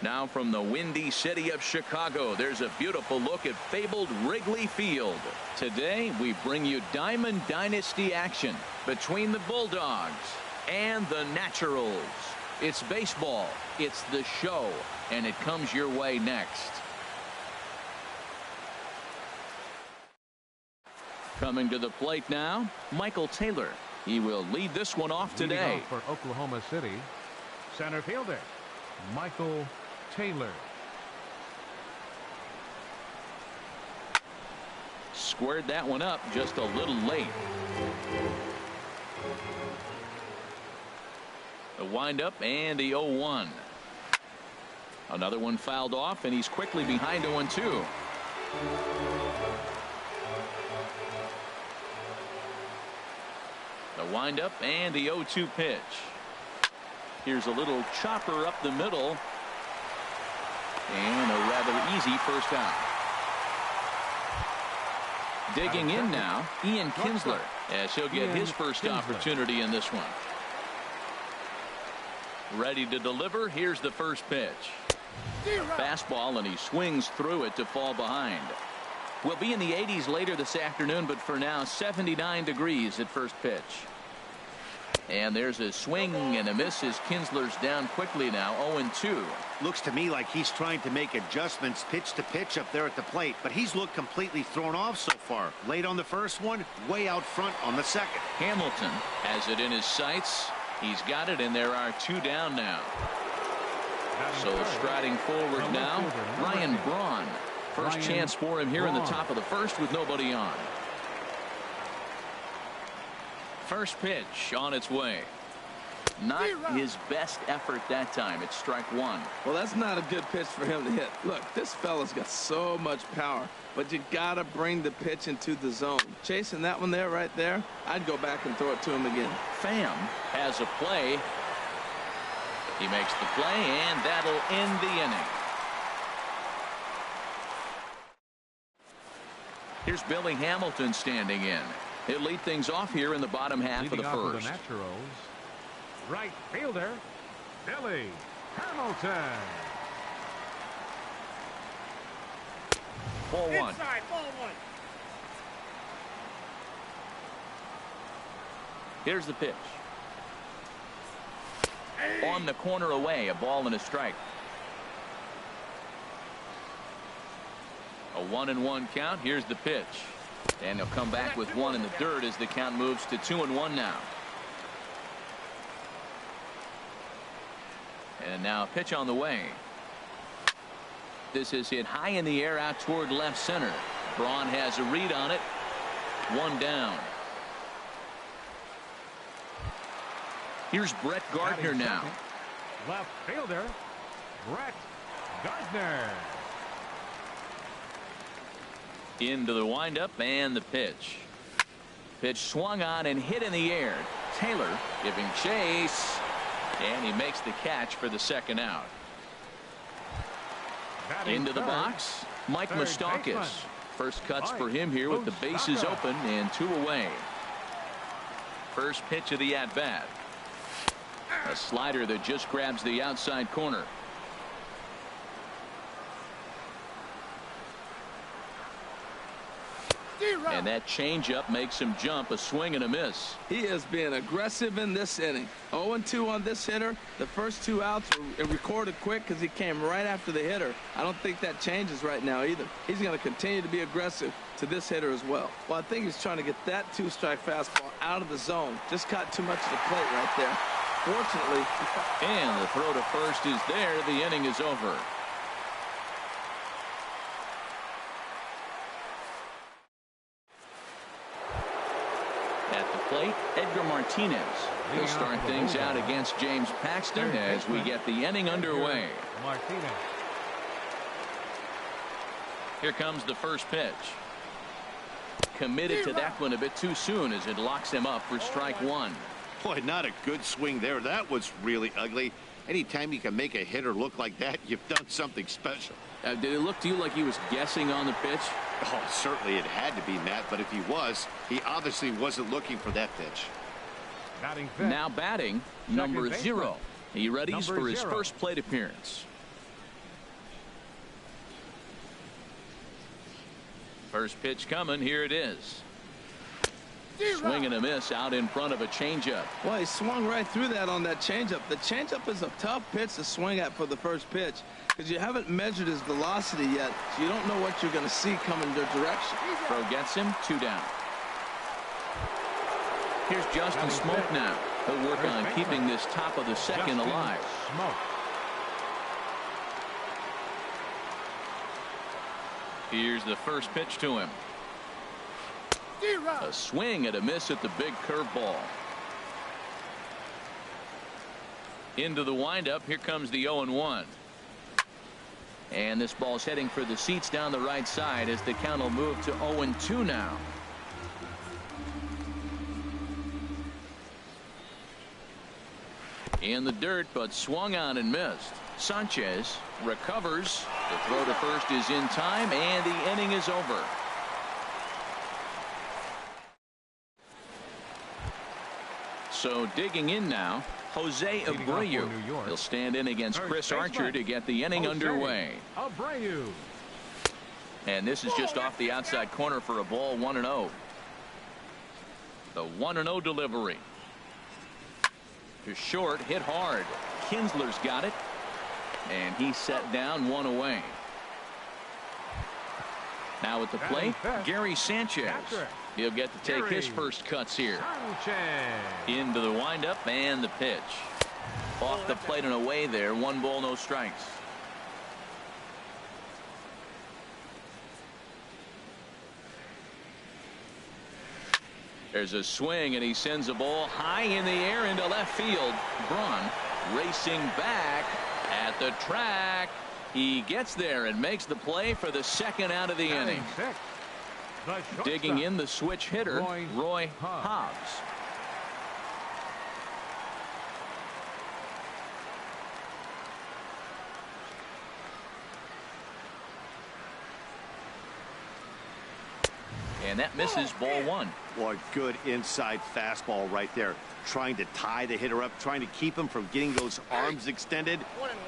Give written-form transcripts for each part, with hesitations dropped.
Now from the windy city of Chicago, there's a beautiful look at fabled Wrigley Field. Today we bring you Diamond Dynasty action between the Bulldogs and the Naturals. It's baseball, it's the show, and it comes your way next. Coming to the plate now, Michael Taylor. He will lead this one off today. Leading off for Oklahoma City, center fielder Michael Taylor. Squared that one up just a little late. The windup and the 0-1. Another one fouled off, and he's quickly behind 0-2. The windup and the 0-2 pitch. Here's a little chopper up the middle. And a rather easy first out. Digging in now, Ian Kinsler, as he'll get his first opportunity in this one. Ready to deliver. Here's the first pitch. Fastball, and he swings through it to fall behind. We'll be in the 80s later this afternoon, but for now 79 degrees at first pitch. And there's a swing and a miss as Kinsler's down quickly now. 0-2. Looks to me like he's trying to make adjustments pitch to pitch up there at the plate, but he's looked completely thrown off so far. Late on the first one, way out front on the second. Hamilton has it in his sights. He's got it, and there are 2 down now. So striding forward now, Ryan Braun. First chance for him here in the top of the first with nobody on. First pitch on its way. Not his best effort that time. It's strike 1. Well, that's not a good pitch for him to hit. Look, this fella's got so much power, but you got to bring the pitch into the zone. Chasing that one there, right there, I'd go back and throw it to him again. Pham has a play. He makes the play, and that'll end the inning. Here's Billy Hamilton standing in. He'll lead things off here in the bottom half of the first. The Naturals, right fielder Billy Hamilton. 4-1. Inside, ball 1. Here's the pitch. On the corner away, a ball and a strike. A 1-1 count. Here's the pitch. And he'll come back with 1 in the dirt as the count moves to 2-1 now. And now a pitch on the way. This is hit high in the air out toward left center. Braun has a read on it. 1 down. Here's Brett Gardner now. Left fielder Brett Gardner. Into the windup and the pitch. Pitch swung on and hit in the air. Taylor giving chase, and he makes the catch for the second out. Into the box, Mike Moustakas. First cuts for him here with the bases open and 2 away. First pitch of the at-bat. A slider that just grabs the outside corner. And that changeup makes him jump. A swing and a miss. He is being aggressive in this inning. 0-2 on this hitter. The first 2 outs were recorded quick because he came right after the hitter. I don't think that changes right now either. He's going to continue to be aggressive to this hitter as well. Well, I think he's trying to get that 2-strike fastball out of the zone. Just caught too much of the plate right there. Fortunately. And the throw to first is there. The inning is over. At the plate, Edgar Martinez. He'll start things out against James Paxton as we get the inning underway. Martinez. Here comes the first pitch. Committed to that one a bit too soon as it locks him up for strike 1. Boy, not a good swing there. That was really ugly. Anytime you can make a hitter look like that, you've done something special. Did it look to you like he was guessing on the pitch? Oh, certainly it had to be, Matt, but if he was, he obviously wasn't looking for that pitch. Batting fifth. Now batting, number 0. He readies for his first plate appearance. First pitch coming. Here it is. Swing and a miss out in front of a changeup. Well, he swung right through that on that changeup. The changeup is a tough pitch to swing at for the first pitch because you haven't measured his velocity yet, so you don't know what you're going to see coming your direction. Throw gets him. 2 down. Here's Justin Smoke now. He'll work on keeping this top of the second alive. Here's the first pitch to him. A swing and a miss at the big curveball. Into the windup. Here comes the 0-1. And this ball's heading for the seats down the right side as the count will move to 0-2 now. In the dirt, but swung on and missed. Sanchez recovers. The throw to first is in time, and the inning is over. So digging in now, Jose Abreu. He'll stand in against Chris Archer to get the inning underway. And this is just off the outside corner for a ball. 1-0. The 1-0 delivery. To short, hit hard. Kinsler's got it. And he set down, 1 away. Now at the plate, Gary Sanchez. He'll get to take his first cuts here. Into the windup and the pitch. Off the plate and away there. 1 ball, no strikes. There's a swing, and he sends a ball high in the air into left field. Braun racing back at the track. He gets there and makes the play for the second out of the inning. Digging in, the switch hitter, Roy Hobbs. And that misses, ball 1. Boy, good inside fastball right there. Trying to tie the hitter up, trying to keep him from getting those arms extended.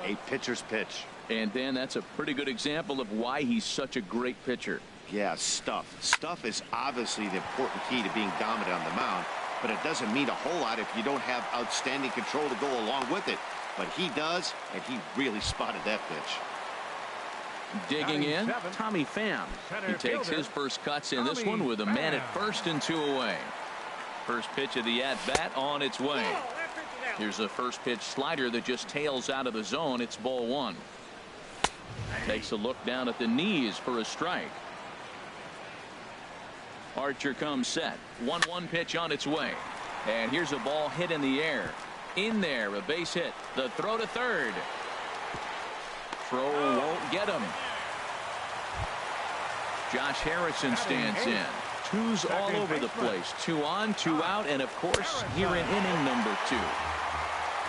A pitcher's pitch. And Dan, that's a pretty good example of why he's such a great pitcher. Yeah, stuff. Stuff is obviously the important key to being dominant on the mound, but it doesn't mean a whole lot if you don't have outstanding control to go along with it. But he does, and he really spotted that pitch. Digging in, Tommy Pham. He takes his first cuts in this one with a man at first and 2 away. First pitch of the at-bat on its way. Here's a first pitch slider that just tails out of the zone. It's ball 1. Takes a look down at the knees for a strike. Archer comes set. 1-1 pitch on its way. And here's a ball hit in the air. In there, a base hit. The throw to third. Throw won't get him. Josh Harrison stands in. 2's all over the place. 2 on, 2 out, and of course here in inning number 2.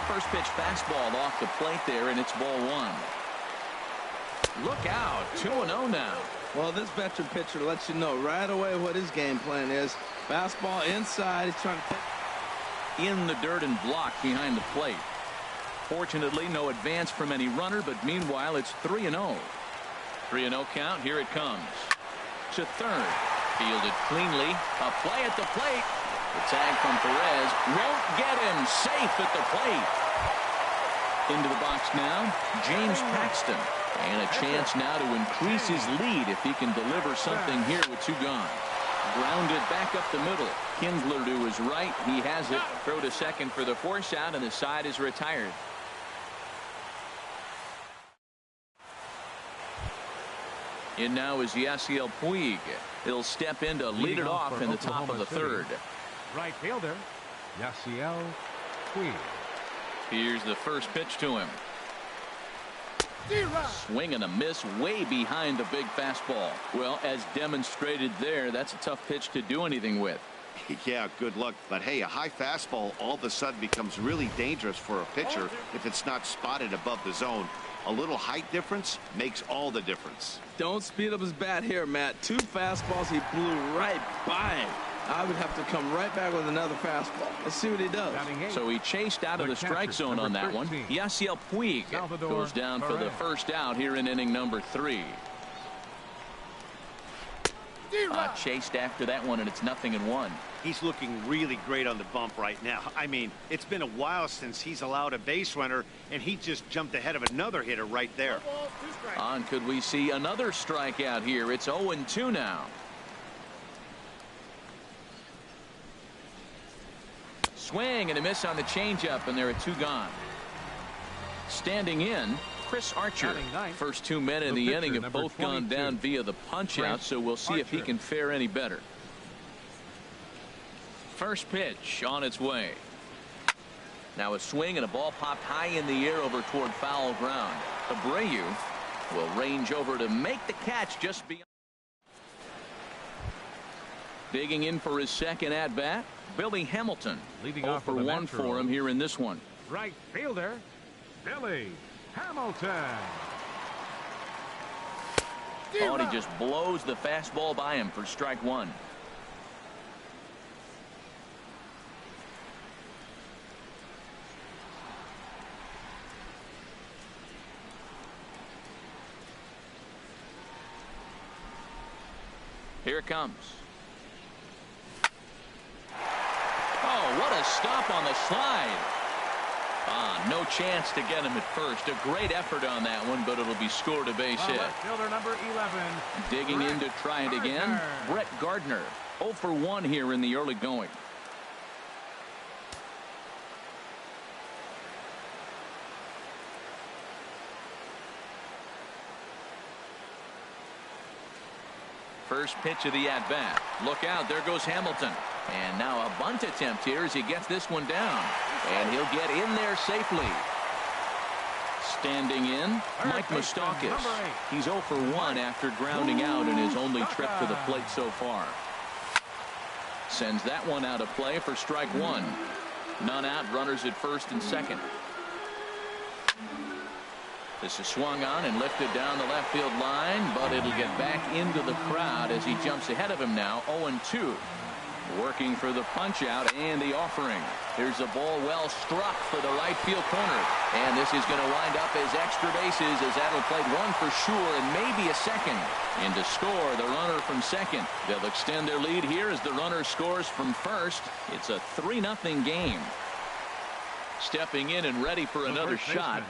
First pitch fastball off the plate there, and it's ball 1. Look out, 2-0 now. Well, this veteran pitcher lets you know right away what his game plan is. Fastball inside. He's trying to pick in the dirt and blocked behind the plate. Fortunately, no advance from any runner, but meanwhile, it's 3-0. 3-0 count. Here it comes. To third. Fielded cleanly. A play at the plate. The tag from Perez won't get him. Safe at the plate. Into the box now, James Paxton. And a chance now to increase his lead if he can deliver something here with 2 gone. Grounded back up the middle. Kinsler to his right. He has it. Throw to second for the force out, and the side is retired. In now is Yasiel Puig. He'll step in to lead it off in the top of the third. Right fielder, Yasiel Puig. Here's the first pitch to him. Swing and a miss way behind the big fastball. Well, as demonstrated there, that's a tough pitch to do anything with. Yeah, good luck. But hey, a high fastball all of a sudden becomes really dangerous for a pitcher if it's not spotted above the zone. A little height difference makes all the difference. Don't speed up his bat here, Matt. 2 fastballs, he blew right by him. I would have to come right back with another fastball. Let's see what he does. So he chased out of the strike zone on that one. Yasiel Puig goes down for the first out here in inning number 3. Chased after that one, and it's 0-1. He's looking really great on the bump right now. I mean, it's been a while since he's allowed a base runner, and he just jumped ahead of another hitter right there. Could we see another strikeout here? It's 0-2 now. Swing and a miss on the changeup, and there are 2 gone. Standing in, Chris Archer. First 2 men in the inning have both gone down via the punch out, so we'll see if he can fare any better. First pitch on its way. Now a swing and a ball popped high in the air over toward foul ground. Abreu will range over to make the catch just beyond. Digging in for his second at bat, Billy Hamilton. Leading off for 1 for him here in this one. Right fielder, Billy Hamilton. Oh, and he just blows the fastball by him for strike 1. Here it comes. Oh, what a stop on the slide. No chance to get him at first. A great effort on that one, but it'll be scored a base hit. Fielder number 11. Digging in to try it again. Brett Gardner. 0 for 1 here in the early going. First pitch of the at-bat. Look out, there goes Hamilton. And now a bunt attempt here as he gets this one down. And he'll get in there safely. Standing in, Mike Moustakas. He's 0 for 1 after grounding out in his only trip to the plate so far. Sends that one out of play for strike 1. None out, runners at first and second. This is swung on and lifted down the left field line, but it'll get back into the crowd as he jumps ahead of him now. 0-2. Working for the punch out and the offering. Here's a ball well struck for the right field corner. And this is going to wind up as extra bases as that'll play 1 for sure and maybe a second. And to score the runner from second. They'll extend their lead here as the runner scores from first. It's a 3-0 game. Stepping in and ready for another shot.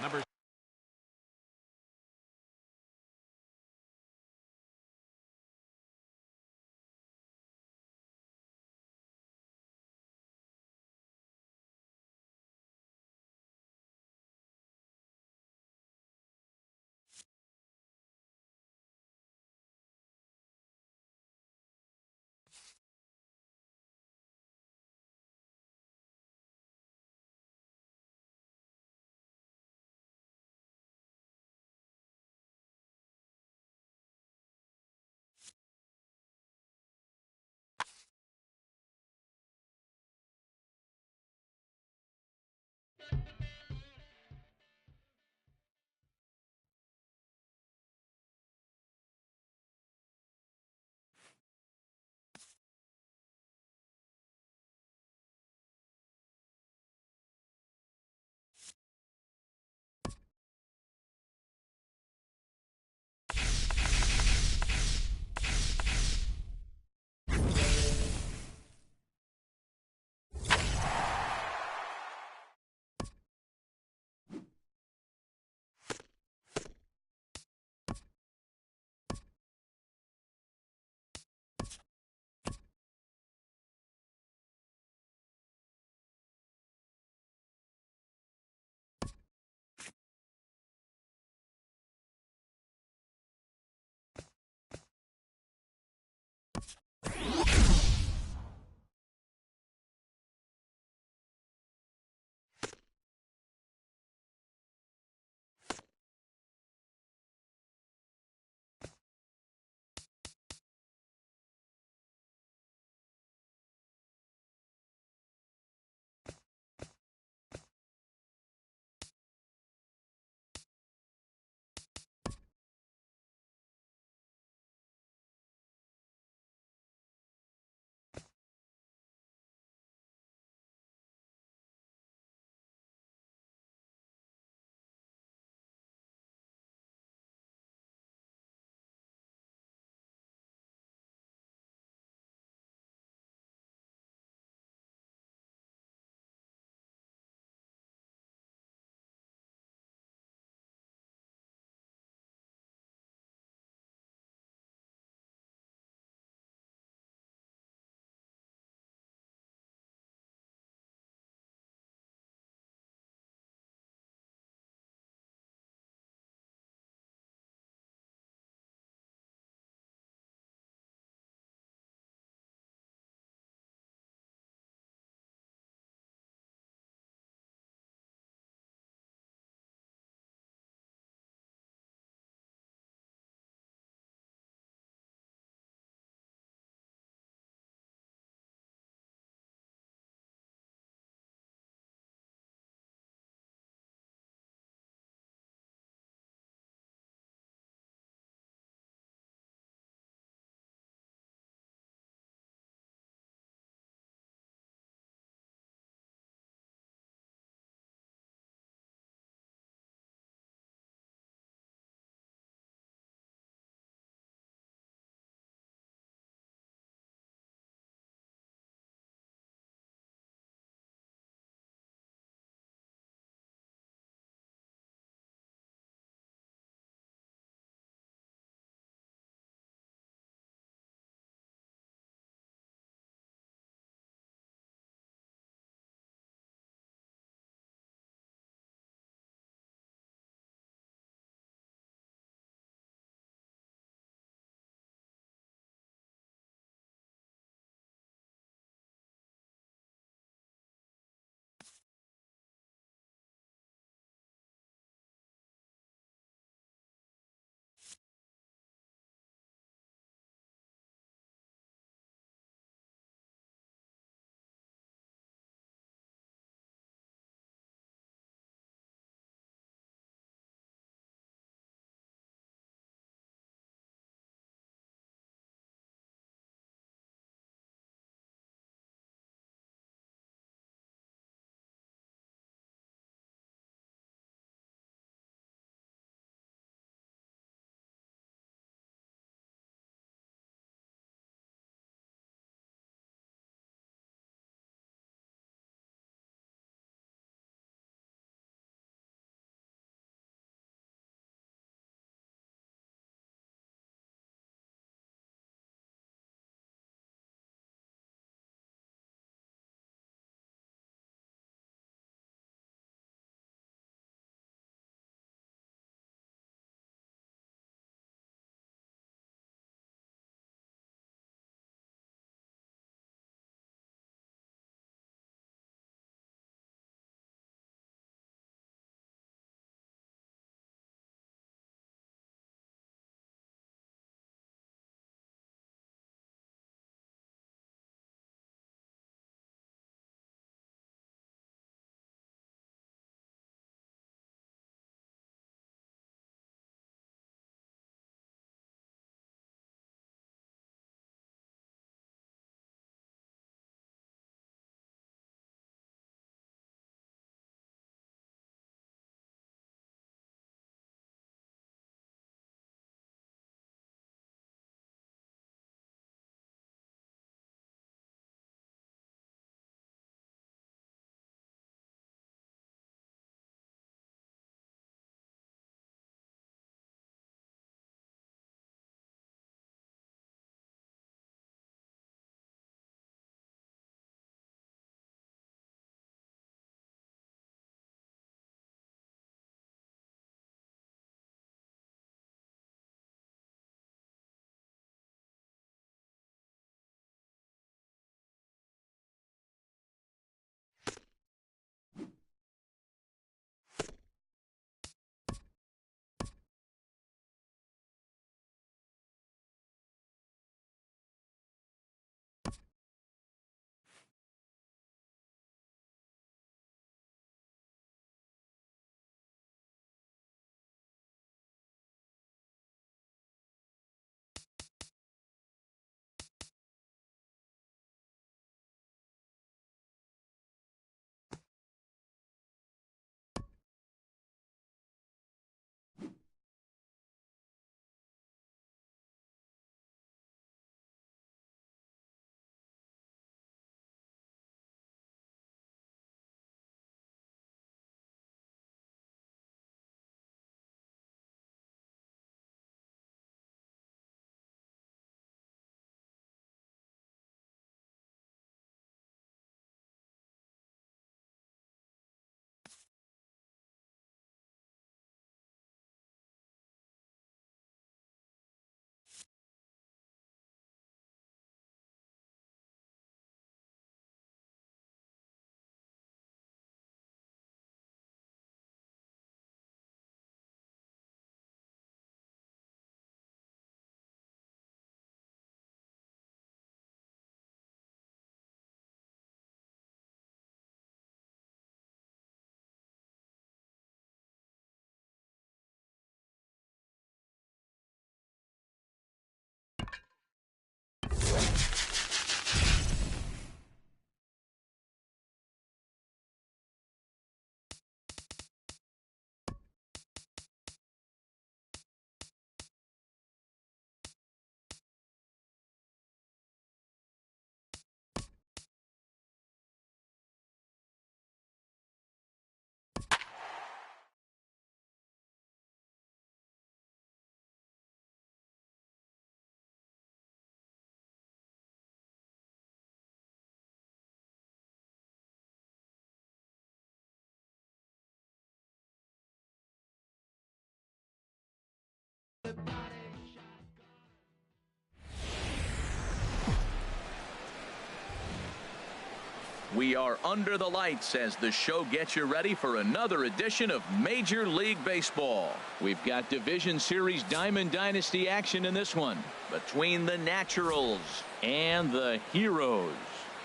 We are under the lights as the show gets you ready for another edition of Major League Baseball. We've got Division Series Diamond Dynasty action in this one between the Naturals and the Heroes.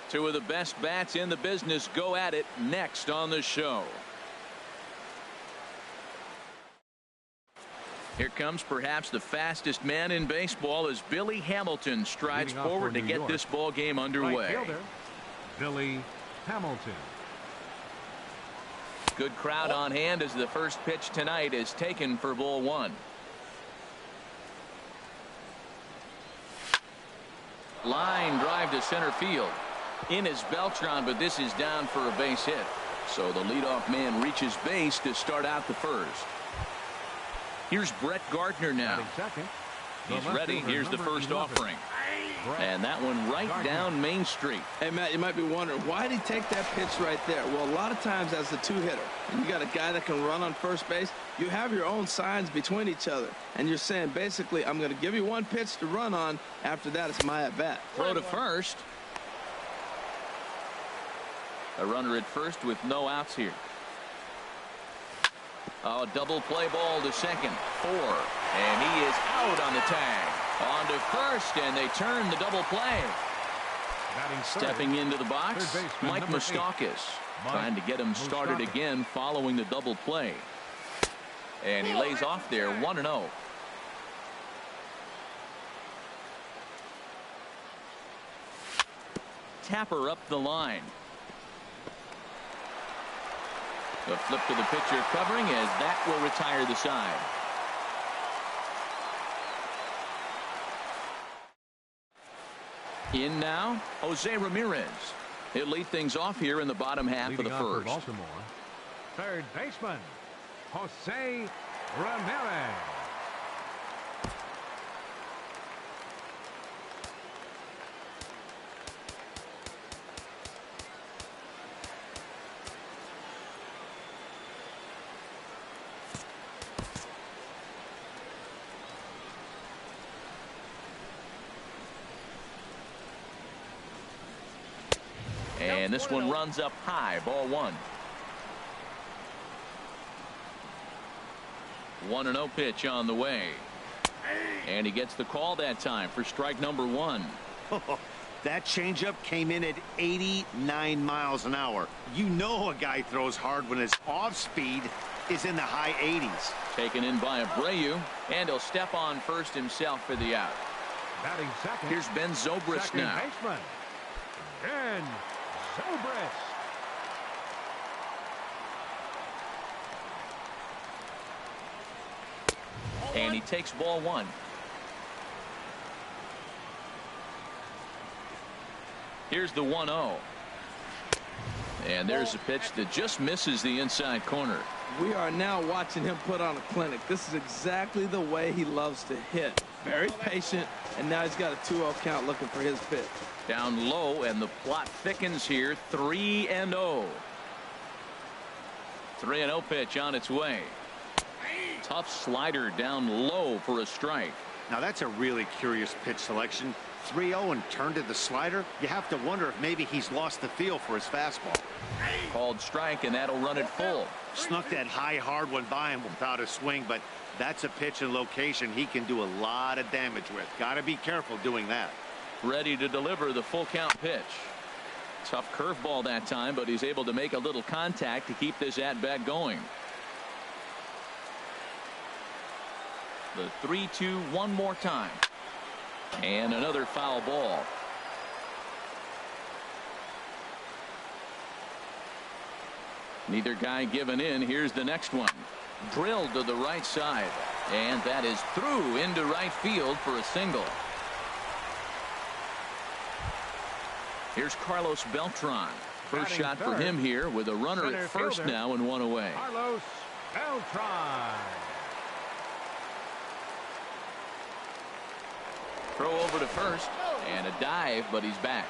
Two of the best bats in the business go at it next on the show. Here comes perhaps the fastest man in baseball as Billy Hamilton strides forward to get this ball game underway. Right fielder, Billy Hamilton. Good crowd on hand as the first pitch tonight is taken for ball one. Line drive to center field. In is Beltran, but this is down for a base hit. So the leadoff man reaches base to start out the first. Here's Brett Gardner now. He's ready. Here's the first offering. And that one right down Main Street. Hey, Matt, you might be wondering, why did he take that pitch right there? Well, a lot of times as the two-hitter, and you got a guy that can run on first base, you have your own signs between each other. And you're saying, basically, I'm going to give you one pitch to run on. After that, it's my at-bat. Throw to first. A runner at first with no outs here. Oh, double play ball to second. 4. And he is out on the tag. On to first, and they turn the double play. Stepping into the box, Mike Moustakas. Trying to get him started again following the double play. And he lays off there, 1-0. Tapper up the line. A flip to the pitcher covering as that will retire the side. In now, Jose Ramirez. He'll lead things off here in the bottom half of the first. Baltimore, third baseman, Jose Ramirez. And this one runs up high, ball 1. 1-0 pitch on the way. And he gets the call that time for strike number 1. That changeup came in at 89 miles an hour. You know a guy throws hard when his off speed is in the high 80s. Taken in by Abreu, and he'll step on first himself for the out. Batting second. Here's Ben Zobrist now. Baseman, Ben Zobrist. And he takes ball 1. Here's the 1-0. And there's a pitch that just misses the inside corner. We are now watching him put on a clinic. This is exactly the way he loves to hit. Very patient, and now he's got a 2-0 count looking for his pitch. Down low, and the plot thickens here. 3-0. 3-0 pitch on its way. Tough slider down low for a strike. Now that's a really curious pitch selection. 3-0 and turned to the slider. You have to wonder if maybe he's lost the feel for his fastball. Called strike, and that'll run it full. Snuck that high hard one by him without a swing, but that's a pitch and location he can do a lot of damage with. Got to be careful doing that. Ready to deliver the full count pitch. Tough curveball that time, but he's able to make a little contact to keep this at bat going. The 3-2 one more time. And another foul ball. Neither guy giving in. Here's the next one. Drilled to the right side. And that is through into right field for a single. Here's Carlos Beltran. First shot for him here with a runner at first now and one away. Carlos Beltran. Throw over to first and a dive, but he's back.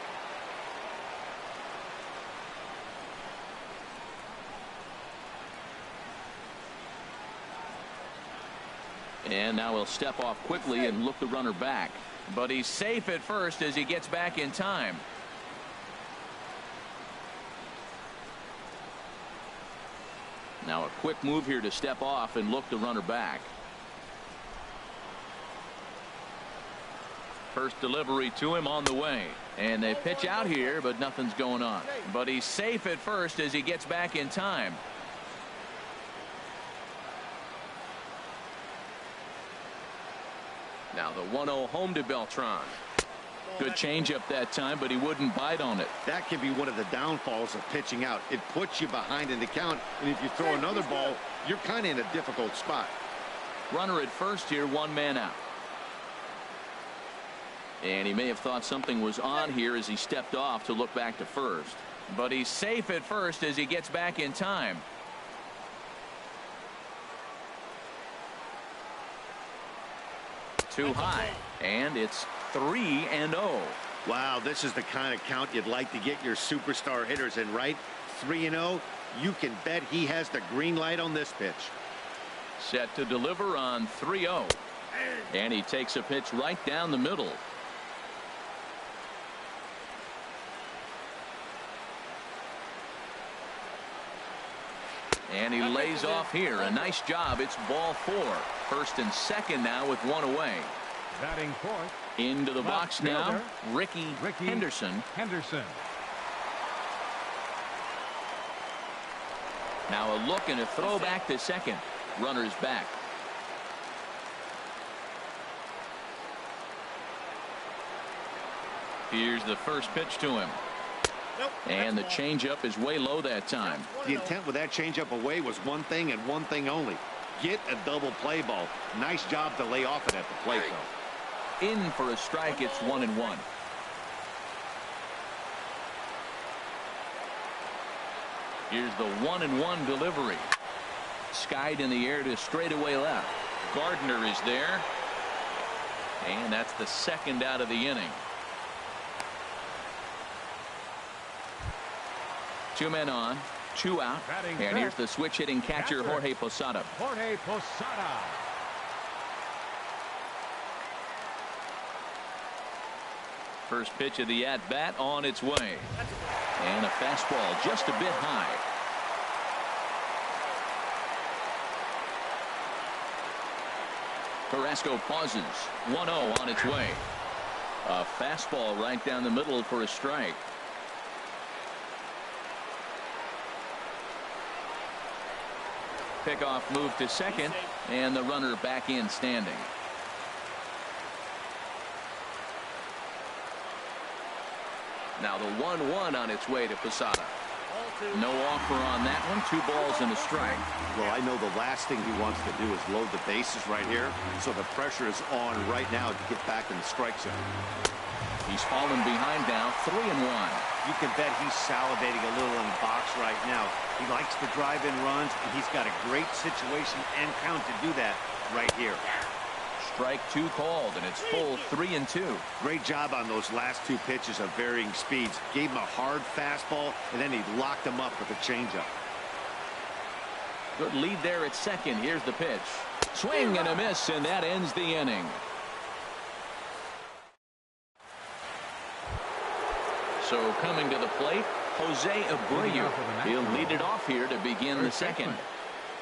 And now he'll step off quickly and look the runner back. But he's safe at first as he gets back in time. Now a quick move here to step off and look the runner back. First delivery to him on the way. And they pitch out here, but nothing's going on. But he's safe at first as he gets back in time. Now the 1-0 home to Beltran. Good changeup that time, but he wouldn't bite on it. That can be one of the downfalls of pitching out. It puts you behind in the count, and if you throw another ball, you're kind of in a difficult spot. Runner at first here, one man out. And he may have thought something was on here as he stepped off to look back to first. But he's safe at first as he gets back in time. Too high, and it's 3-0. Wow, this is the kind of count you'd like to get your superstar hitters in, right? 3-0. You can bet he has the green light on this pitch. Set to deliver on 3-0. And he takes a pitch right down the middle. And he lays off here. A nice job. It's ball 4. First and second now with one away. Batting fourth. Into the box now. Ricky Henderson. Now a look and a throw back to second. Runner's back. Here's the first pitch to him. And the changeup is way low that time. The intent with that changeup away was one thing and one thing only. Get a double play ball. Nice job to lay off it at the plate, though. In for a strike. It's 1-1. Here's the 1-1 delivery. Skied in the air to straightaway left. Gardner is there. And that's the second out of the inning. 2 men on, 2 out. And here's the switch hitting catcher, Jorge Posada. First pitch of the at bat on its way. And a fastball just a bit high. Carrasco pauses. 1-0 on its way. A fastball right down the middle for a strike. Pickoff move to second, and the runner back in standing. Now the 1-1 on its way to Posada. No offer on that one. 2 balls and a strike. Well, I know the last thing he wants to do is load the bases right here, so the pressure is on right now to get back in the strike zone. He's fallen behind now, 3-1. You can bet he's salivating a little in the box right now. He likes to drive in runs, and he's got a great situation and count to do that right here. Strike 2 called, and it's full 3-2. Great job on those last 2 pitches of varying speeds. Gave him a hard fastball, and then he locked him up with a changeup. Good lead there at second. Here's the pitch. Swing and a miss, and that ends the inning. So coming to the plate, Jose Abreu. He'll lead it off here to begin the second.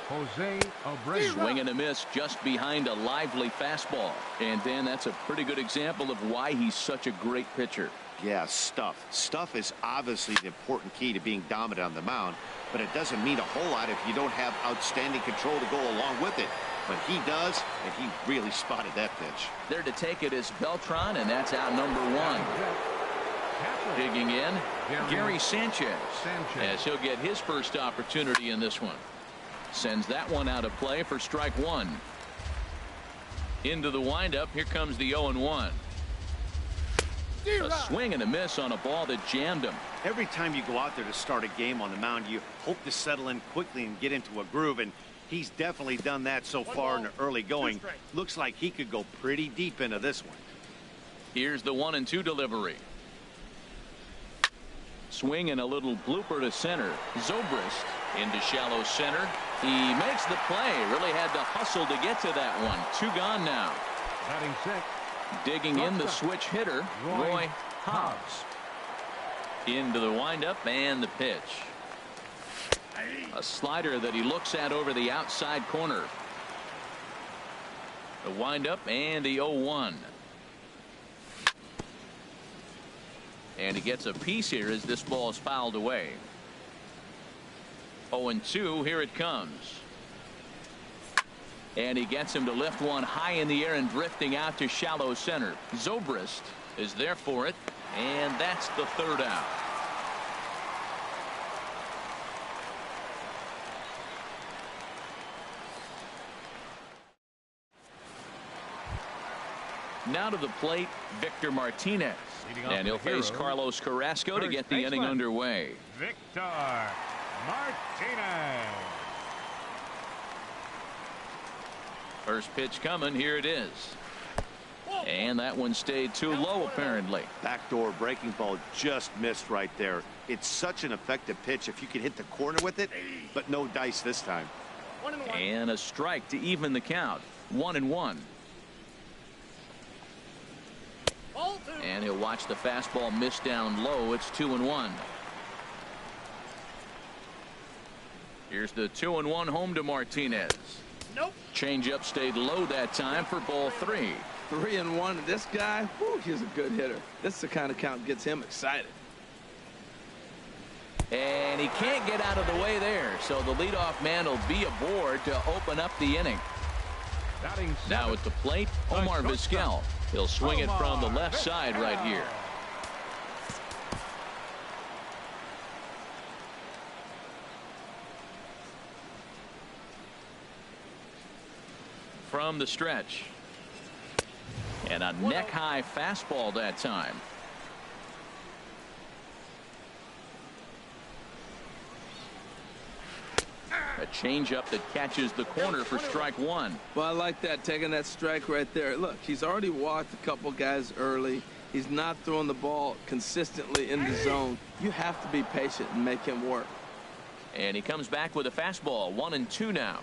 Jose Abreu. Swing and a miss just behind a lively fastball. And then that's a pretty good example of why he's such a great pitcher. Yeah, stuff. Stuff is obviously the important key to being dominant on the mound, but it doesn't mean a whole lot if you don't have outstanding control to go along with it. But he does, and he really spotted that pitch. There to take it is Beltran, and that's out number 1. Digging in, Gary Sanchez, as he'll get his first opportunity in this one. Sends that one out of play for strike 1. Into the windup, here comes the 0-1. A swing and a miss on a ball that jammed him. Every time you go out there to start a game on the mound, you hope to settle in quickly and get into a groove, and he's definitely done that so far in the early going. Looks like he could go pretty deep into this one. Here's the 1-2 delivery. swing and a little blooper to center. Zobrist into shallow center. He makes the play. Really had to hustle to get to that one. 2 gone now. Batting six. Digging in the switch hitter, Roy Hobbs. Into the windup and the pitch. A slider that he looks at over the outside corner. The windup and the 0-1. And he gets a piece here as this ball is fouled away. 0-2. Here it comes. And he gets him to lift one high in the air and drifting out to shallow center. Zobrist is there for it. And that's the 3rd out. Now to the plate, Victor Martinez. And he'll face Carlos Carrasco to get the inning underway. Victor Martinez. First pitch coming. Here it is. And that one stayed too low, apparently. Backdoor breaking ball just missed right there. It's such an effective pitch if you can hit the corner with it, but no dice this time. And a strike to even the count. 1-1. And he'll watch the fastball miss down low. It's 2-1. Here's the 2-1 home to Martinez. Nope. Changeup stayed low that time for ball 3. 3-1. This guy, whew, he's a good hitter. This is the kind of count gets him excited. And he can't get out of the way there. So the leadoff man will be aboard to open up the inning. Now at the plate, Omar Vizquel. He'll swing it from the left side right here. From the stretch. And a neck-high fastball that time. A changeup that catches the corner for strike 1. Well, I like that, taking that strike right there. Look, he's already walked a couple guys early. He's not throwing the ball consistently in the zone. You have to be patient and make him work. And he comes back with a fastball. 1-2 now.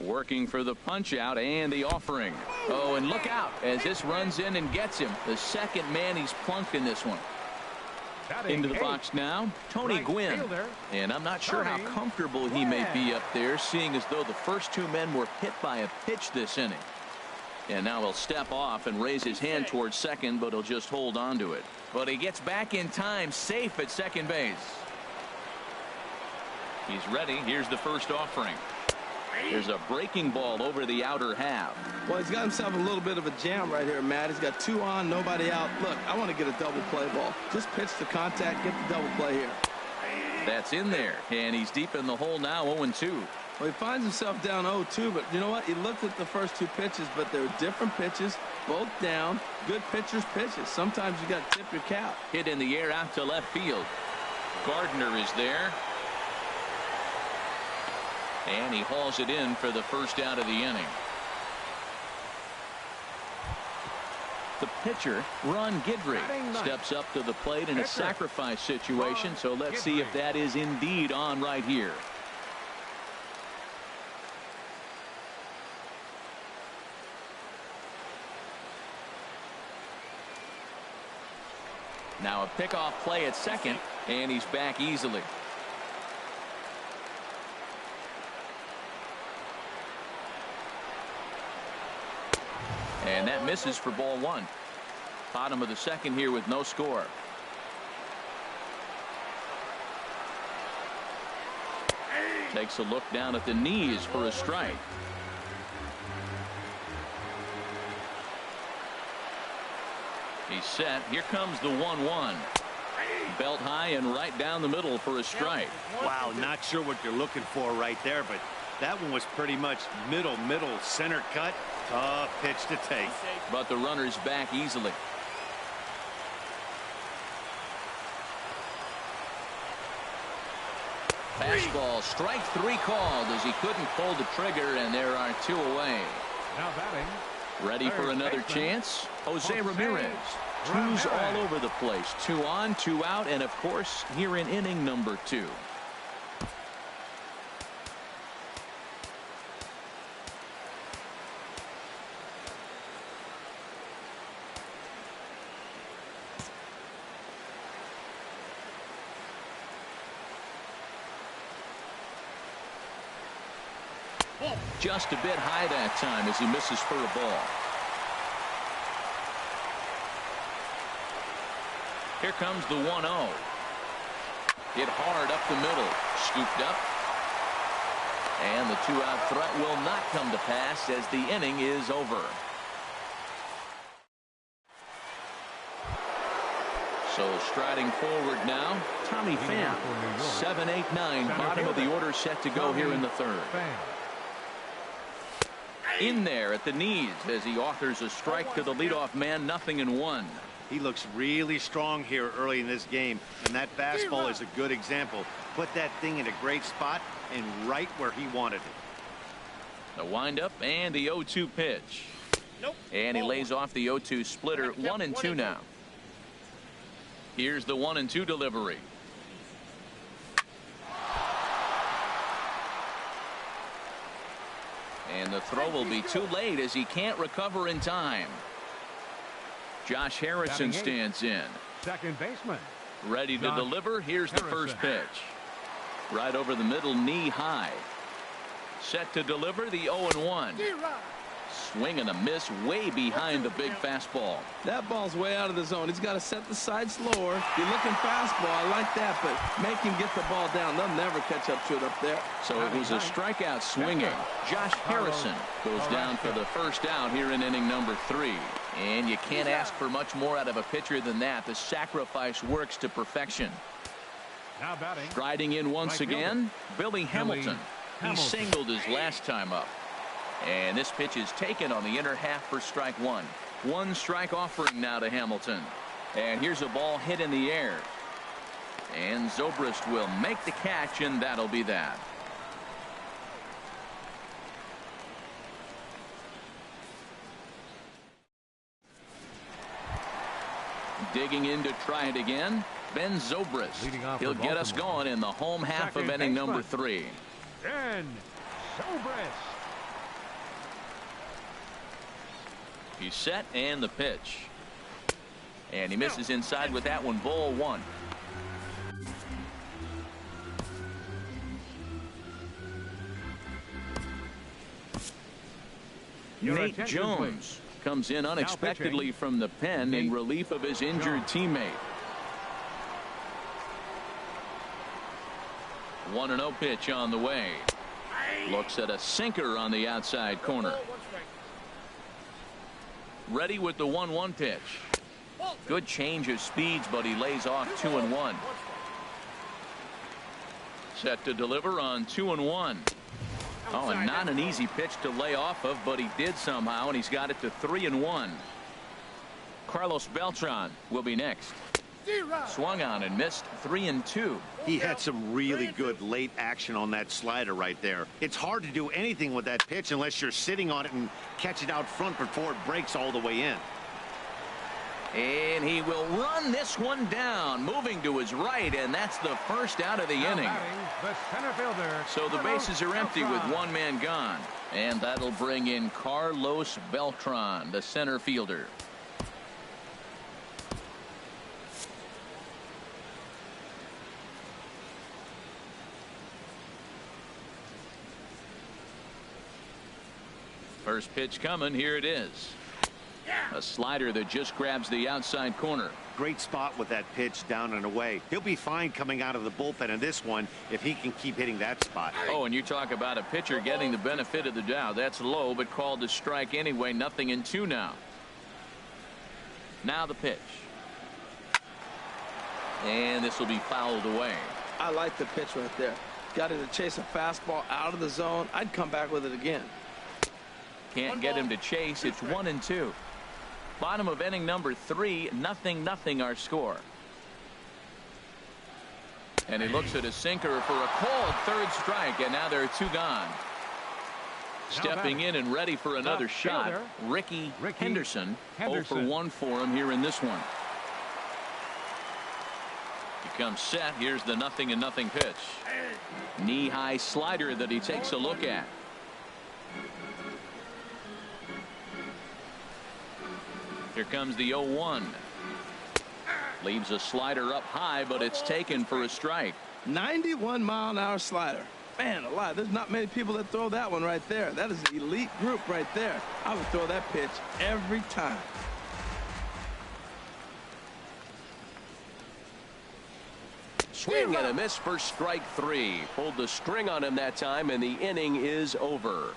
Working for the punch out and the offering. Oh, and look out as this runs in and gets him. The second man he's plunked in this one. Into the box now, Tony Gwynn. And I'm not sure how comfortable he may be up there, seeing as though the first 2 men were hit by a pitch this inning. And now he'll step off and raise his hand towards second, but he'll just hold on to it. But he gets back in time, safe at second base. He's ready. Here's the first offering. There's a breaking ball over the outer half. Well, he's got himself a little bit of a jam right here, Matt. He's got 2 on, nobody out. Look, I want to get a double play ball. Just pitch the contact, get the double play here. That's in there, and he's deep in the hole now. 0-2. Well, he finds himself down 0-2, but you know what? He looked at the first 2 pitches, but they're different pitches, both down. Good pitchers' pitches. Sometimes you got to tip your cap. Hit in the air out to left field. Gardner is there. And he hauls it in for the first out of the inning. The pitcher, Ron Guidry, steps up to the plate in a sacrifice situation. So let's see if that is indeed on right here. Now a pickoff play at second, and he's back easily. And that misses for ball 1. Bottom of the second here with no score. Takes a look down at the knees for a strike. He's set. Here comes the 1-1. Belt high and right down the middle for a strike. Wow, not sure what you're looking for right there, but that one was pretty much middle center cut. Tough pitch to take. But the runner's back easily. Fastball, strike 3 called as he couldn't pull the trigger, and there are 2 away. Now batting. Ready for another chance? Jose Ramirez. Twos all over the place. 2 on, 2 out, and of course here in inning number 2. Just a bit high that time as he misses for a ball. Here comes the 1-0. Hit hard up the middle. Scooped up. And the 2-out threat will not come to pass as the inning is over. So striding forward now, Tommy Pham. 7, 8, 9. Bottom of the order set to go here in the 3rd. In there at the knees as he offers a strike to the leadoff man. 0-1. He looks really strong here early in this game, and that fastball is a good example. Put that thing in a great spot and right where he wanted it. The windup and the 0-2 pitch. And he lays off the 0-2 splitter. 1-2 now. Here's the 1-2 delivery. And the throw will be too late as he can't recover in time. Josh Harrison stands in. Second baseman. Ready to deliver. Here's the first pitch. Right over the middle, knee high. Set to deliver the 0-1. Swing and a miss way behind the big fastball. That ball's way out of the zone. He's got to set the side slower. You're looking fastball. I like that, but make him get the ball down. They'll never catch up to it up there. So it was a strikeout swinging. Josh Harrison goes down for the first out here in inning number 3. And you can't ask for much more out of a pitcher than that. The sacrifice works to perfection. Now batting. Striding in once again, Billy Hamilton. He singled his last time up. And this pitch is taken on the inner half for strike 1. 1 strike offering now to Hamilton. And here's a ball hit in the air. And Zobrist will make the catch, and that'll be that. Digging in to try it again, Ben Zobrist. He'll get us going in the home half of inning number 3. Ben Zobrist. He's set, and the pitch. And he misses inside with that one. Ball 1. Nate Jones comes in unexpectedly from the pen in relief of his injured teammate. 1-0 pitch on the way. Looks at a sinker on the outside corner. Ready with the 1-1 pitch. Good change of speeds, but he lays off 2-1. Set to deliver on 2-1. Oh, and not an easy pitch to lay off of, but he did somehow, and he's got it to 3-1. Carlos Beltran will be next. Swung on and missed. 3-2. He had some really good late action on that slider right there. It's hard to do anything with that pitch unless you're sitting on it and catch it out front before it breaks all the way in. And he will run this one down, moving to his right, and that's the first out of the inning. The center fielder. So the bases are empty with 1 man gone, and that'll bring in Carlos Beltran, the center fielder. First pitch coming. Here it is. A slider that just grabs the outside corner. Great spot with that pitch down and away. He'll be fine coming out of the bullpen in this one if he can keep hitting that spot. Oh, and you talk about a pitcher getting the benefit of the doubt. That's low, but called to strike anyway. 0-2 now. Now the pitch. And this will be fouled away. I like the pitch right there. Got it to chase a fastball out of the zone. I'd come back with it again. Can't get him to chase. It's 1-2. Bottom of inning number 3. 0-0 our score. And he looks at a sinker for a called 3rd strike, and now there are 2 gone. Stepping in and ready for another shot, Ricky Henderson. 0 for 1 for him here in this one. He comes set. Here's the 0-0 pitch. Knee-high slider that he takes a look at. Here comes the 0-1. Leaves a slider up high, but it's taken for a strike. 91-mile-an-hour slider. Man alive, there's not many people that throw that one right there. That is an elite group right there. I would throw that pitch every time. Swing and a miss for strike 3. Pulled the string on him that time, and the inning is over.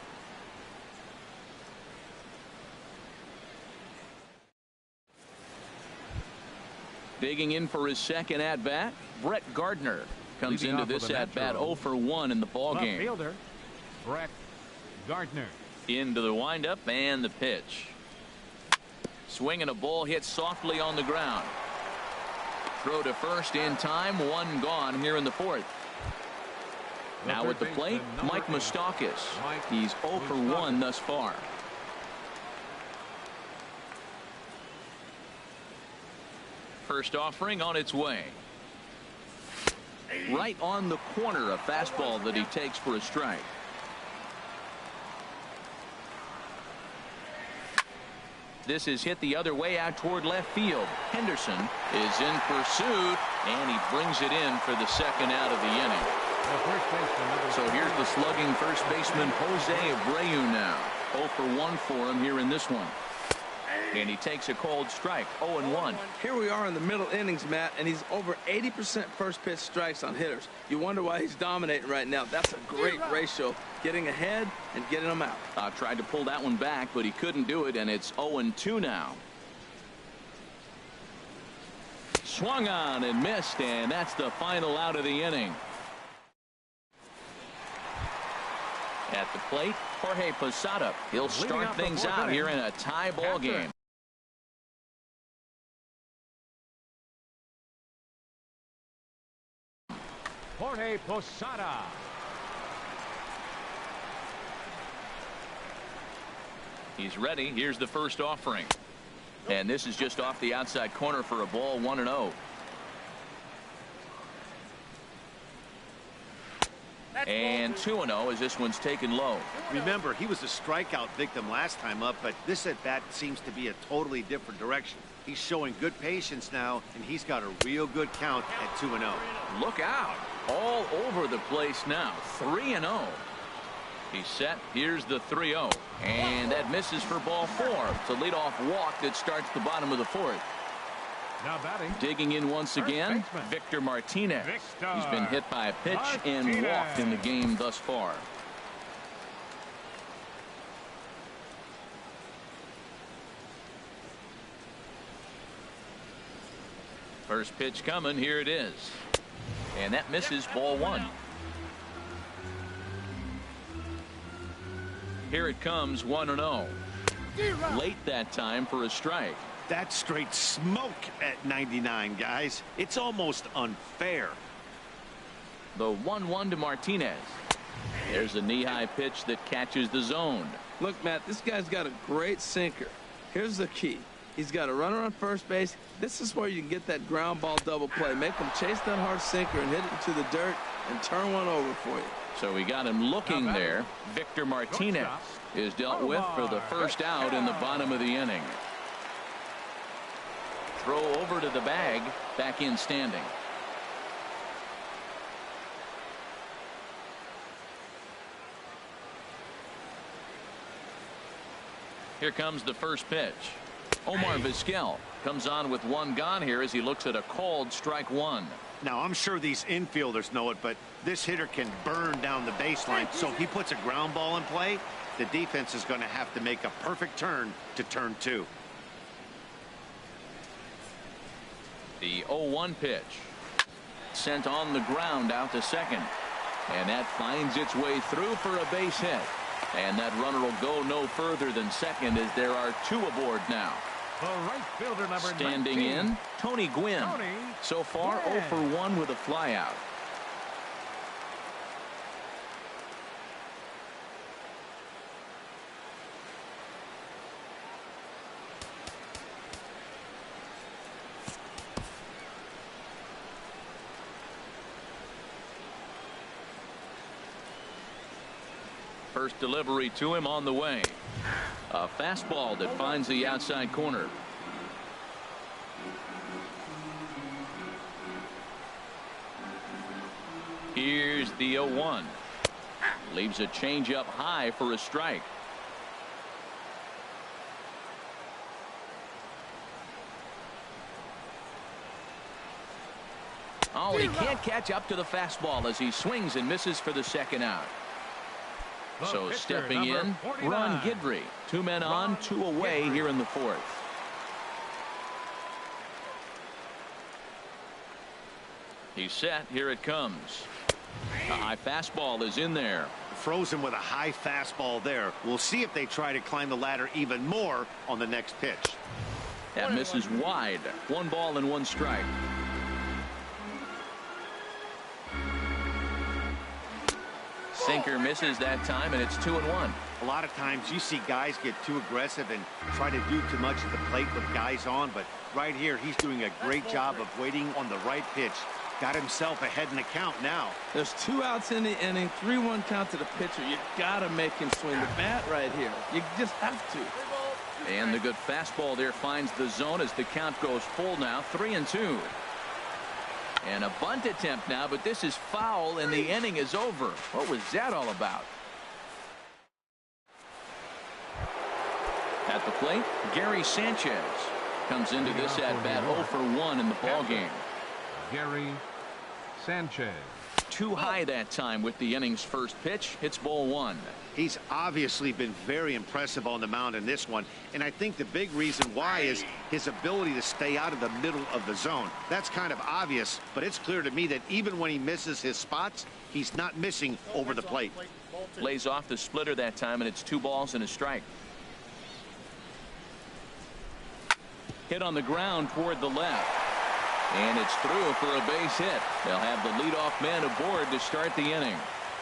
Digging in for his second at-bat, Brett Gardner comes into this at-bat 0 for 1 in the ballgame. Fielder, Brett Gardner. Into the windup and the pitch. Swing and a ball hit softly on the ground. Throw to first in time. 1 gone here in the 4th. Now at the plate, Mike Moustakas. He's 0 for 1 thus far. First offering on its way. Right on the corner, a fastball that he takes for a strike. This is hit the other way out toward left field. Henderson is in pursuit, and he brings it in for the second out of the inning. So here's the slugging first baseman Jose Abreu now. 0 for 1 for him here in this one. And he takes a cold strike. 0-1. Here we are in the middle innings, Matt, and he's over 80% first pitch strikes on hitters. You wonder why he's dominating right now. That's a great ratio. Getting ahead and getting them out. Tried to pull that one back, but he couldn't do it, and it's 0-2 now. Swung on and missed, and that's the final out of the inning. At the plate, Jorge Posada. He'll start things out here in a tie ball game. Jorge Posada. He's ready. Here's the first offering. And this is just off the outside corner for a ball. 1-0. And 2-0 as this one's taken low. Remember, he was a strikeout victim last time up, but this at bat seems to be a totally different direction. He's showing good patience now, and he's got a real good count at 2-0. Look out. All over the place now. 3-0. He's set. Here's the 3-0. And that misses for ball 4. It's a leadoff walk that starts the bottom of the 4th. Now batting. Digging in once again, Victor Martinez. He's been hit by a pitch and walked in the game thus far. First pitch coming. Here it is. And that misses, ball 1. Here it comes, 1-0. Late that time for a strike. That's straight smoke at 99, guys. It's almost unfair. The 1-1 to Martinez. There's a knee-high pitch that catches the zone. Look, Matt, this guy's got a great sinker. Here's the key. He's got a runner on first base. This is where you can get that ground ball double play. Make him chase that hard sinker and hit it into the dirt and turn one over for you. So we got him looking there. Victor Martinez is dealt with for the first out in the bottom of the inning. Throw over to the bag, back in standing. Here comes the first pitch. Omar Vizquel comes on with 1 gone here as he looks at a called strike 1. Now, I'm sure these infielders know it, but this hitter can burn down the baseline. So if he puts a ground ball in play, the defense is going to have to make a perfect turn to turn 2. The 0-1 pitch. Sent on the ground out to second. And that finds its way through for a base hit. And that runner will go no further than second as there are 2 aboard now. The right fielder, number Standing 19. in, Tony Gwynn. So far, 0 for 1 with a flyout. First delivery to him on the way. A fastball that finds the outside corner. Here's the 0-1. Leaves a changeup high for a strike. Oh, he can't catch up to the fastball as he swings and misses for the second out. So stepping in, Ron Guidry. 2 men on, 2 away here in the fourth. He's set. Here it comes. A high fastball is in there. Frozen with a high fastball there. We'll see if they try to climb the ladder even more on the next pitch. That misses wide. 1 ball and 1 strike. Sinker misses that time, and it's 2-1. A lot of times you see guys get too aggressive and try to do too much at the plate with guys on, but right here he's doing a great job of waiting on the right pitch. Got himself ahead in the count now. There's 2 outs in the inning, 3-1 count to the pitcher. You gotta make him swing the bat right here. You just have to. And the good fastball there finds the zone as the count goes full now. 3-2. And a bunt attempt now, but this is foul and the inning is over. What was that all about? At the plate, Gary Sanchez comes into this at bat 0 for 1 in the ball game. Gary Sanchez. Too high that time with the inning's first pitch. It's ball 1. He's obviously been very impressive on the mound in this one, and I think the big reason why is his ability to stay out of the middle of the zone. That's kind of obvious, but it's clear to me that even when he misses his spots, he's not missing over the plate. Lays off the splitter that time, and it's 2 balls and a strike. Hit on the ground toward the left. And it's through for a base hit. They'll have the leadoff man aboard to start the inning.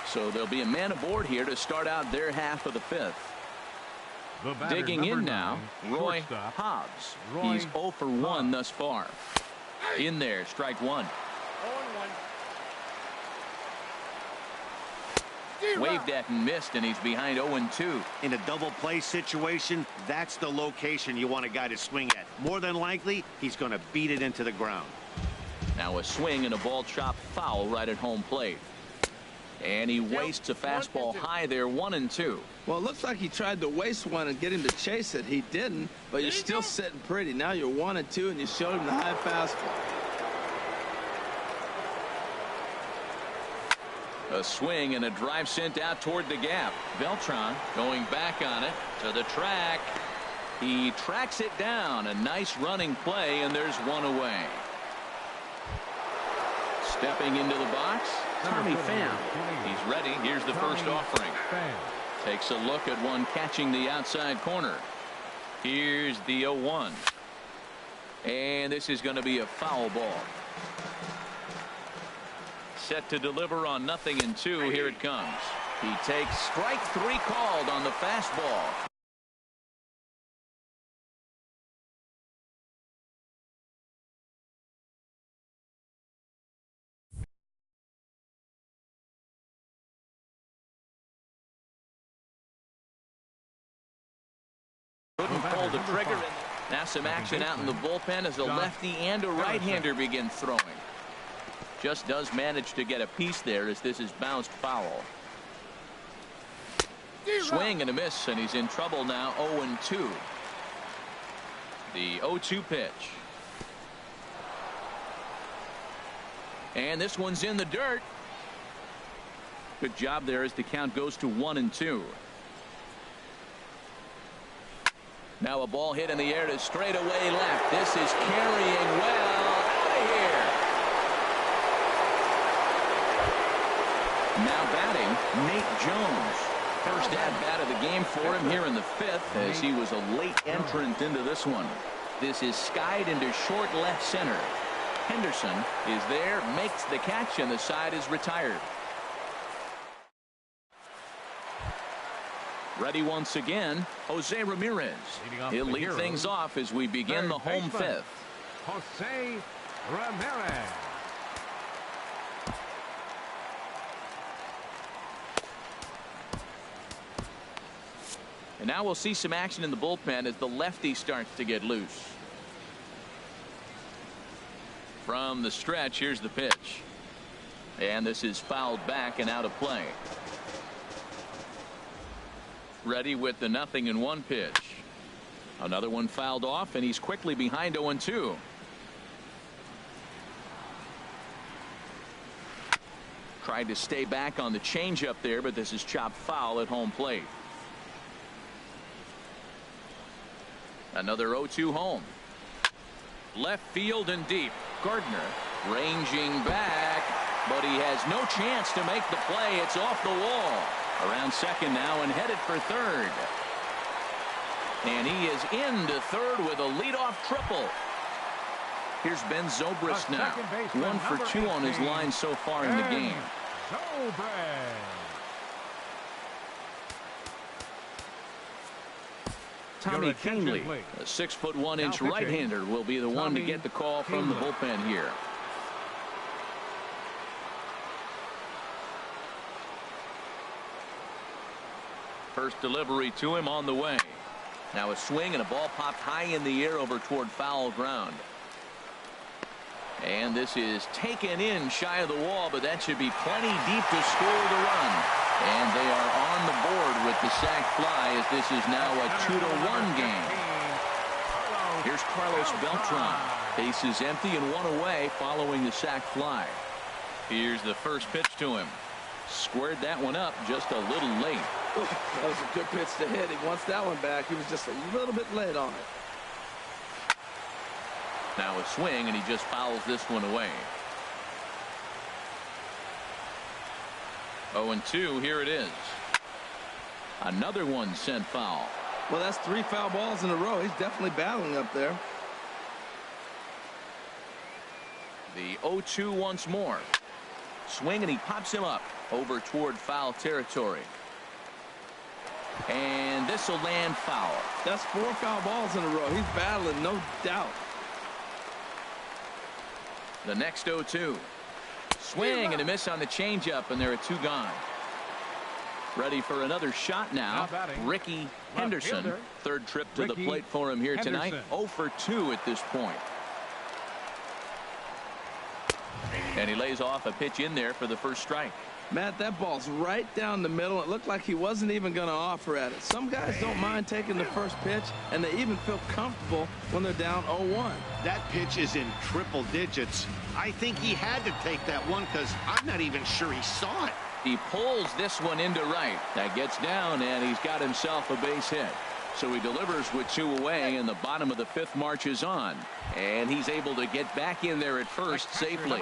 So there'll be a man aboard here to start out their half of the 5th. Digging in now, Roy Hobbs. He's 0 for 1 thus far. In there, strike 1. Waved at and missed, and he's behind 0-2. In a double play situation, that's the location you want a guy to swing at. More than likely, he's going to beat it into the ground. Now a swing and a ball chopped foul right at home plate. And he wastes a fastball high there, 1-2. Well, it looks like he tried to waste one and get him to chase it. He didn't, but you're still sitting pretty. Now you're 1-2, and you showed him the high fastball. A swing and a drive sent out toward the gap. Beltran going back on it to the track. He tracks it down. A nice running play, and there's 1 away. Stepping into the box, Tommy Pham. He's ready. Here's the first offering. Takes a look at one catching the outside corner. Here's the 0-1. And this is going to be a foul ball. Set to deliver on 0-2. Here it comes. He takes strike 3 called on the fastball. Couldn't pull the trigger. Now some action out in the bullpen as a lefty and a right-hander begin throwing. Just does manage to get a piece there as this is bounced foul. Swing and a miss, and he's in trouble now. 0-2. The 0-2 pitch. And this one's in the dirt. Good job there as the count goes to 1-2. Now a ball hit in the air to straightaway left. This is carrying well out of here. Now batting, Nate Jones. First at bat of the game for him here in the 5th as he was a late entrant into this one. This is skied into short left center. Henderson is there, makes the catch, and the side is retired. Ready once again, Jose Ramirez. He'll lead things off as we begin the home 5th. Jose Ramirez. And now we'll see some action in the bullpen as the lefty starts to get loose. From the stretch, here's the pitch. And this is fouled back and out of play. Ready with the 0-1 pitch. Another one fouled off, and he's quickly behind 0-2. Tried to stay back on the changeup there, but this is chopped foul at home plate. Another 0-2 home. Left field and deep. Gardner ranging back, but he has no chance to make the play. It's off the wall. Around second now and headed for third. And he is into third with a leadoff triple. Here's Ben Zobrist now. 1 for 2 on his line so far in the game. Tommy Kingley, a 6'1" right-hander, will be the one to get the call from the bullpen here. First delivery to him on the way. Now a swing and a ball popped high in the air over toward foul ground. And this is taken in shy of the wall, but that should be plenty deep to score the run. And they are on the board with the sac fly as this is now a 2-1 game. Here's Carlos Beltran. Base is empty and one away following the sac fly. Here's the first pitch to him. Squared that one up just a little late. That was a good pitch to hit. He wants that one back. He was just a little bit late on it. Now a swing, and he just fouls this one away. 0-2, here it is. Another one sent foul. Well, that's 3 foul balls in a row. He's definitely battling up there. The 0-2 once more. Swing, and he pops him up over toward foul territory. And this will land foul. That's 4 foul balls in a row. He's battling, no doubt. The next 0-2. Swing and a miss on the changeup, and there are 2 gone. Ready for another shot now. Ricky Henderson. Third trip to the plate for him here tonight. 0 for 2 at this point. And he lays off a pitch in there for the first strike. Matt, that ball's right down the middle. It looked like he wasn't even going to offer at it. Some guys don't mind taking the first pitch, and they even feel comfortable when they're down 0-1. That pitch is in triple digits. I think he had to take that one because I'm not even sure he saw it. He pulls this one into right. That gets down, and he's got himself a base hit. So he delivers with 2 away, and the bottom of the 5th marches on. And he's able to get back in there at first safely.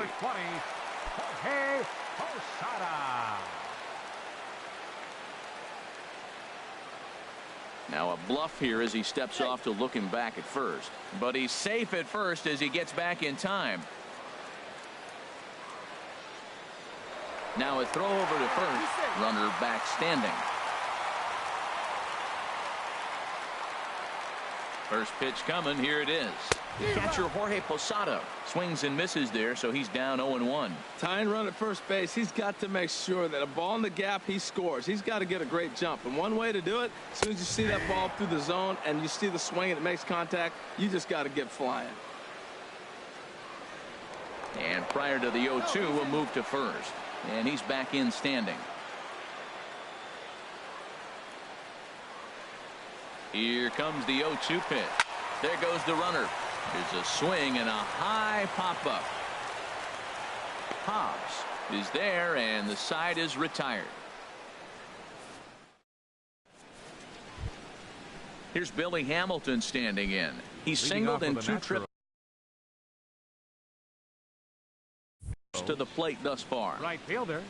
Now a bluff here as he steps off to look him back at first. But he's safe at first as he gets back in time. Now a throw over to first. Runner back standing. First pitch coming. Here it is. Catcher Jorge Posada swings and misses there, so he's down 0-1. Tying run at first base. He's got to make sure that a ball in the gap, he scores. He's got to get a great jump. And one way to do it, as soon as you see that ball through the zone and you see the swing and it makes contact, you just got to get flying. And prior to the 0-2, we'll move to first. And he's back in standing. Here comes the 0-2 pitch. There goes the runner. There's a swing and a high pop-up. Hobbs is there, and the side is retired. Here's Billy Hamilton standing in. He's singled in 2 trips to the plate thus far. Right fielder,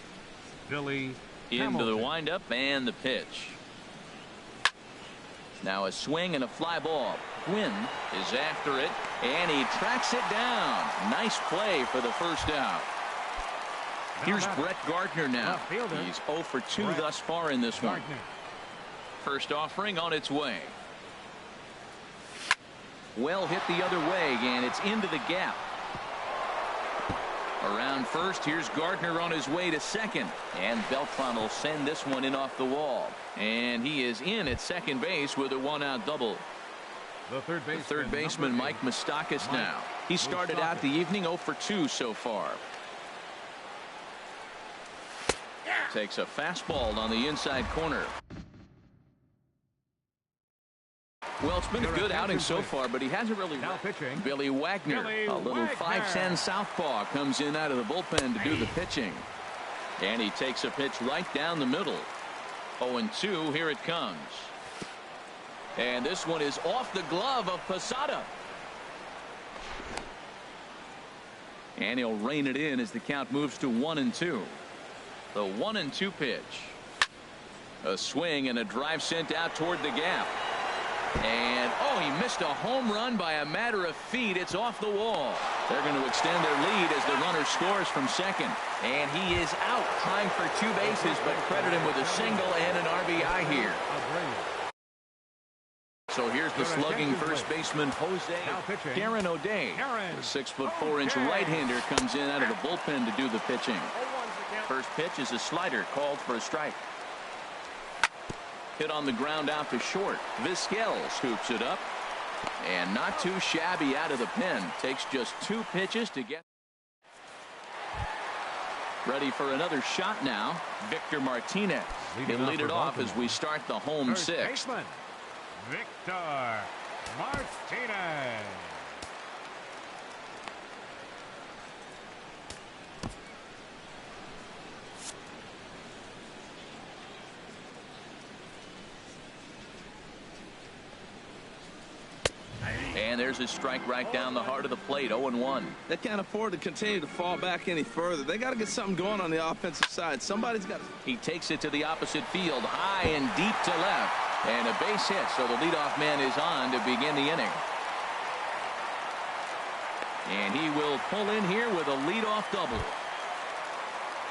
Billy Into Hamilton. the windup and the pitch. Now a swing and a fly ball. Quinn is after it, and he tracks it down. Nice play for the first out. Here's Brett Gardner now. He's 0 for 2 thus far in this one. First offering on its way. Well hit the other way, and it's into the gap. Around first, here's Gardner on his way to second. And Beltran will send this one in off the wall. And he is in at second base with a one-out double. The third baseman, Mike Moustakas now. He started out the evening 0 for 2 so far. Takes a fastball on the inside corner. Well, it's been a good outing so far, but he hasn't really. Now pitching. Billy Wagner, a little 5'10" southpaw, comes in out of the bullpen to do the pitching. And he takes a pitch right down the middle. 0-2, here it comes. And this one is off the glove of Posada. And he'll rein it in as the count moves to 1-2. The 1-2 pitch. A swing and a drive sent out toward the gap. And, oh, he missed a home run by a matter of feet. It's off the wall. They're going to extend their lead as the runner scores from second. And he is out, trying for 2 bases, but credit him with a single and an RBI here. So here's the slugging first baseman, Jose Darren O'Day. The 6'4" right-hander comes in out of the bullpen to do the pitching. First pitch is a slider called for a strike. Hit on the ground out to short. Vizquel scoops it up. And not too shabby out of the pen. Takes just 2 pitches to get. Ready for another shot now. Victor Martinez. He'll lead it off as we start the home 6th. Victor Martinez. And there's a strike right down the heart of the plate. 0-1. They can't afford to continue to fall back any further. They got to get something going on the offensive side. Somebody's got to. He takes it to the opposite field, high and deep to left. And a base hit, so the leadoff man is on to begin the inning. And he will pull in here with a leadoff double.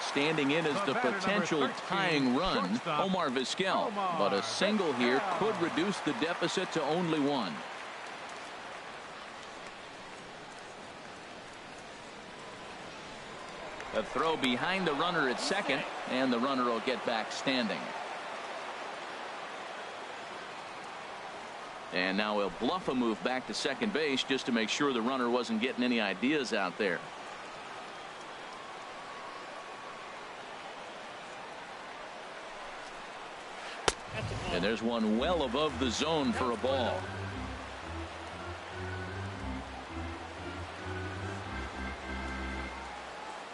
Standing in as the potential tying run, Omar Vizquel. But a single here could reduce the deficit to only 1. A throw behind the runner at second, and the runner will get back standing. And now he'll bluff a move back to second base just to make sure the runner wasn't getting any ideas out there. And there's one well above the zone for a ball.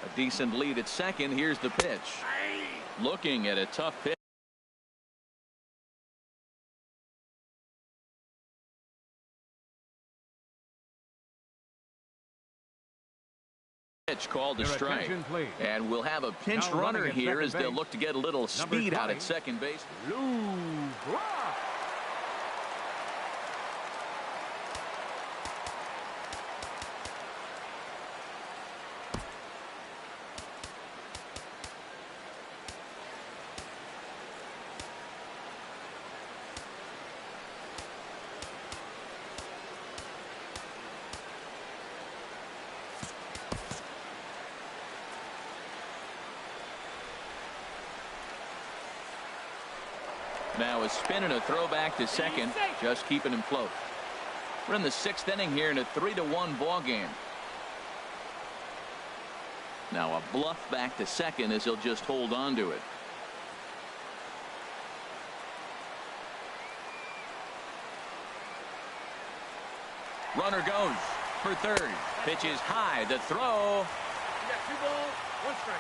A decent lead at second. Here's the pitch. Looking at a tough pitch. Called a strike. And we'll have a pinch runner here as they'll look to get a little speed out at second base. Now a spin and a throw back to second, just keeping him close. We're in the 6th inning here in a 3-1 ball game. Now a bluff back to second as he'll just hold on to it. Runner goes for third. Pitch is high. The throw. You got 2 balls, 1 strike.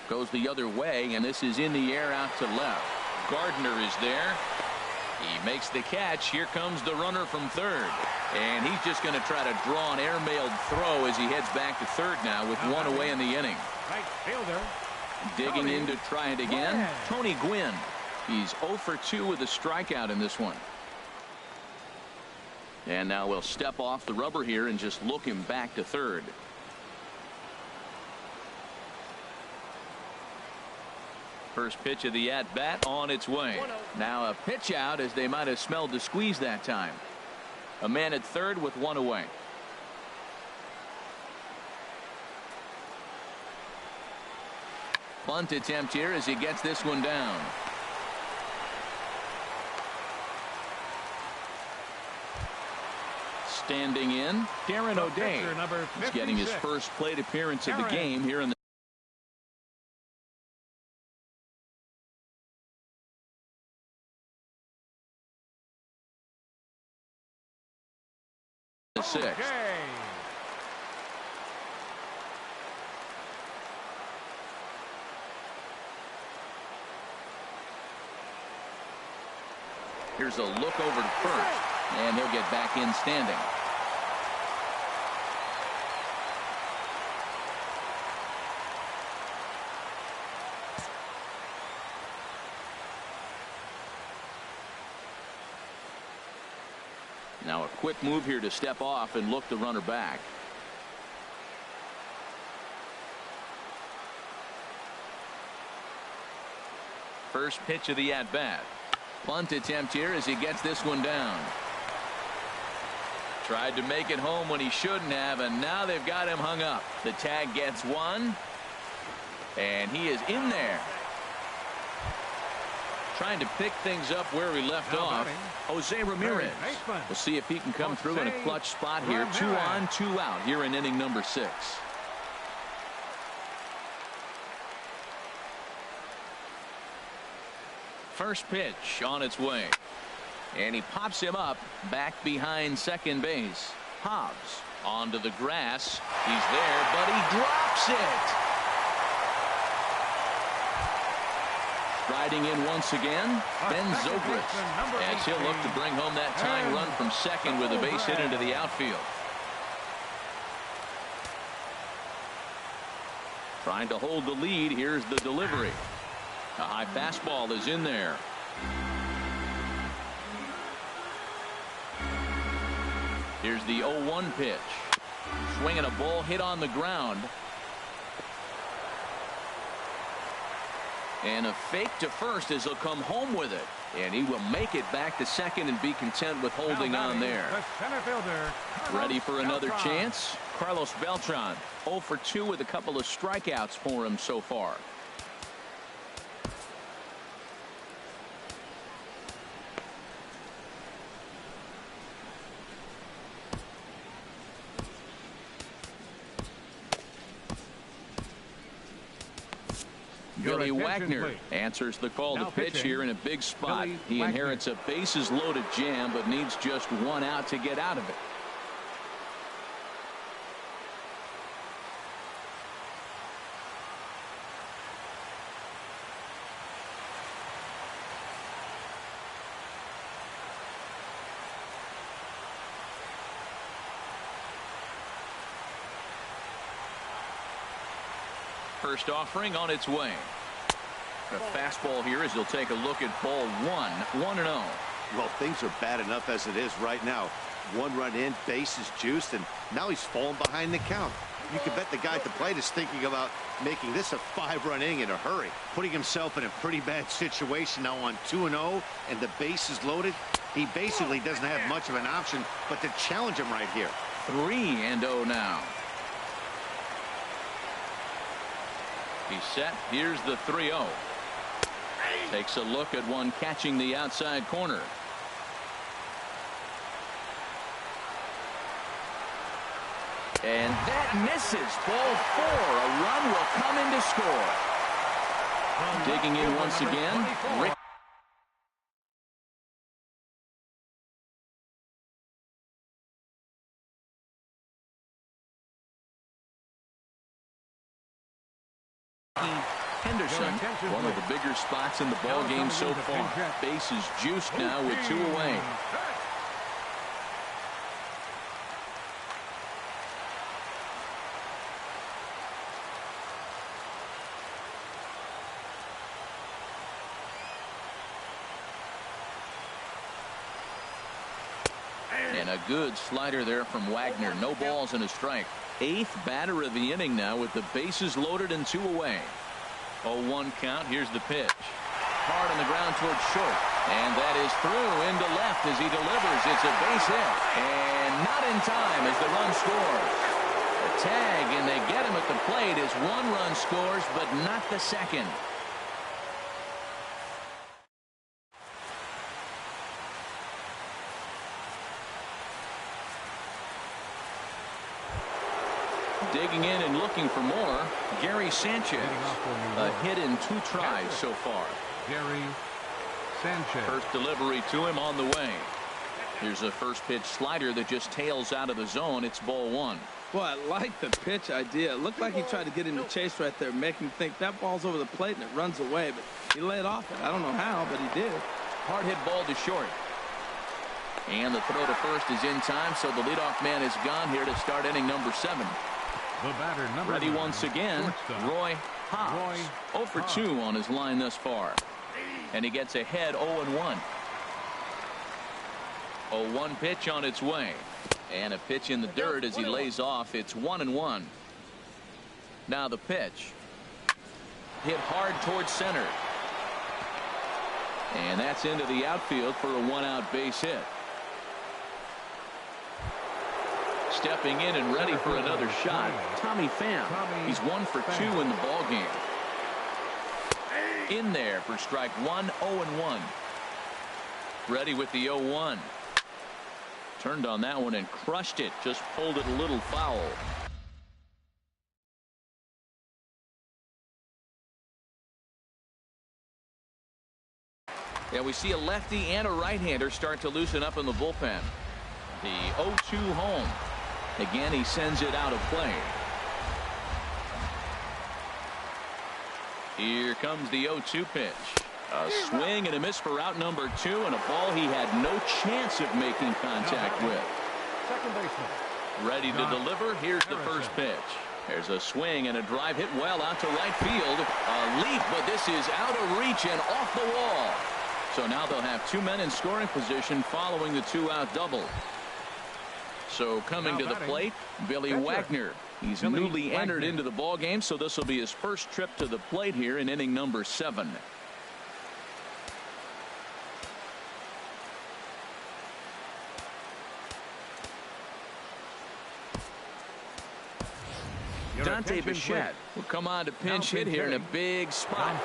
Goes the other way, and this is in the air out to left. Gardner is there. He makes the catch. Here comes the runner from third. And he's just going to try to draw an airmailed throw as he heads back to third now with 1 away in the inning. Right fielder, Digging in to try it again, Tony Gwynn. He's 0 for 2 with a strikeout in this one. And now we'll step off the rubber here and just look him back to third. First pitch of the at-bat on its way. Now a pitch out, as they might have smelled the squeeze that time. A man at third with one away. Bunt attempt here as he gets this one down. Standing in, Darren O'Day. He's getting his first plate appearance of the game here in the sixth. Here's a look over to first, and he'll get back in standing. Now a quick move here to step off and look the runner back. First pitch of the at-bat. Bunt attempt here as he gets this one down. Tried to make it home when he shouldn't have, and now they've got him hung up. The tag gets one, and he is in there. Trying to pick things up where we left off. Jose Ramirez. We'll see if he can come through in a clutch spot here. 2 on, 2 out here in inning number 6. First pitch on its way. And he pops him up back behind second base. Hobbs onto the grass. He's there, but he drops it. Riding in once again, Ben Zobrist, as he'll look to bring home that tying run from second with a base hit into the outfield. Trying to hold the lead. Here's the delivery. A high fastball is in there. Here's the 0-1 pitch. Swinging a ball hit on the ground. And a fake to first as he'll come home with it. And he will make it back to second and be content with holding on there. Ready for another chance? Carlos Beltran, 0 for 2 with a couple of strikeouts for him so far. Billy Wagner answers the call to pitch here in a big spot. He inherits a bases loaded jam, but needs just one out to get out of it. First offering on its way. A fastball here as he'll take a look at ball 1. 1-0. Well, things are bad enough as it is right now. 1 run in, bases juiced, and now he's falling behind the count. You can bet the guy at the plate is thinking about making this a 5-run inning in a hurry, putting himself in a pretty bad situation now on 2-0, and the bases loaded. He basically doesn't have much of an option but to challenge him right here. 3-0 now. He's set. Here's the 3-0. Takes a look at one catching the outside corner. And that misses. Ball 4. A run will come in to score. Digging in once again, Rick. Henderson, one of the bigger spots in the ball game so far. Bases juiced now with 2 away. And a good slider there from Wagner. No balls and a strike. 8th batter of the inning now with the bases loaded and 2 away. 0-1 count. Here's the pitch. Hard on the ground towards short. And that is through into left as he delivers. It's a base hit. And not in time as the run scores. A tag, and they get him at the plate as 1 run scores, but not the second. Digging in and looking for more, Gary Sanchez. A hit in 2 tries so far. Gary Sanchez. First delivery to him on the way. Here's a first pitch slider that just tails out of the zone. It's ball 1. Well, I like the pitch idea. It looked like he tried to get him to chase right there, make him think that ball's over the plate and it runs away, but he laid off it. I don't know how, but he did. Hard hit ball to short. And the throw to first is in time, so the leadoff man is gone here to start inning number 7. The batter, number Ready 9, once again, Roy Hobbs. 0 for 2 on his line thus far. And he gets ahead 0-1. 0-1 pitch on its way. And a pitch in the dirt as he lays off. It's 1-1. Now the pitch. Hit hard towards center. And that's into the outfield for a 1-out base hit. Stepping in and ready for another shot, Tommy Pham. He's 1 for 2 in the ball game. In there for strike 1, 0-1. Ready with the 0-1. Turned on that one and crushed it. Just pulled it a little foul. Yeah, we see a lefty and a right-hander start to loosen up in the bullpen. The 0-2 home. Again, he sends it out of play. Here comes the 0-2 pitch. A swing and a miss for out number 2, and a ball he had no chance of making contact with. Second baseman. Ready to deliver. Here's the first pitch. There's a swing and a drive hit well out to right field. A leap, but this is out of reach and off the wall. So now they'll have 2 men in scoring position following the 2-out double. So coming to the plate, Billy Wagner. He's newly entered into the ball game, so this will be his first trip to the plate here in inning number 7. Dante Bichette will come on to pinch hit here in a big spot.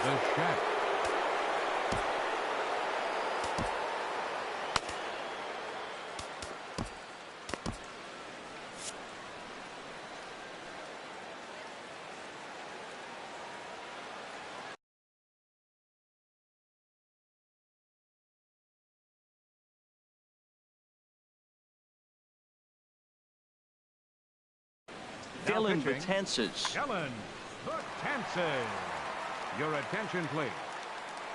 Bichette. Dylan Betances. Dylan Betances. Your attention, please.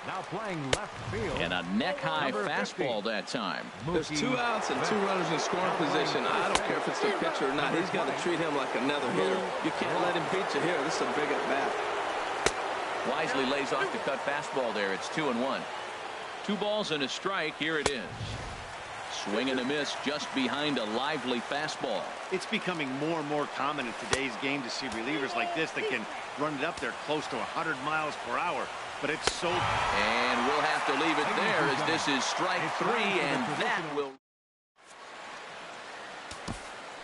Now playing left field. And a neck-high fastball that time. There's 2 outs and 2 runners in scoring position. I don't care if it's the pitcher or not. He's got to treat him like another hitter. You can't let him beat you here. This is a big at-bat. Wisely lays off the cut fastball there. It's 2-1. 2 balls and a strike. Here it is. Swing and a miss just behind a lively fastball. It's becoming more and more common in today's game to see relievers like this that can run it up there close to 100 miles per hour. But it's so... And we'll have to leave it there as this is strike 3, and that will...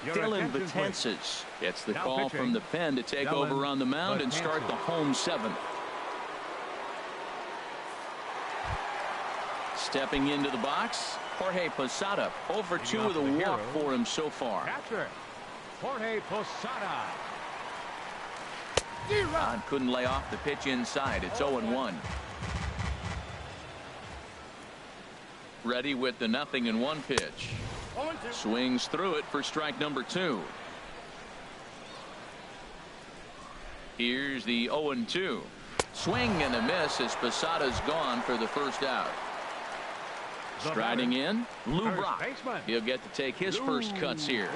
Dylan Betances gets the call from the pen to take over on the mound and start the home 7th. Stepping into the box, Jorge Posada. 0 for 2 with a walk for him so far. Catcher, Jorge Posada. Ron couldn't lay off the pitch inside. It's 0-1. Ready with the 0-1 pitch. Swings through it for strike number 2. Here's the 0-2. Swing and a miss as Posada's gone for the first out. Striding in, Lou Brock. He'll get to take his first cuts here.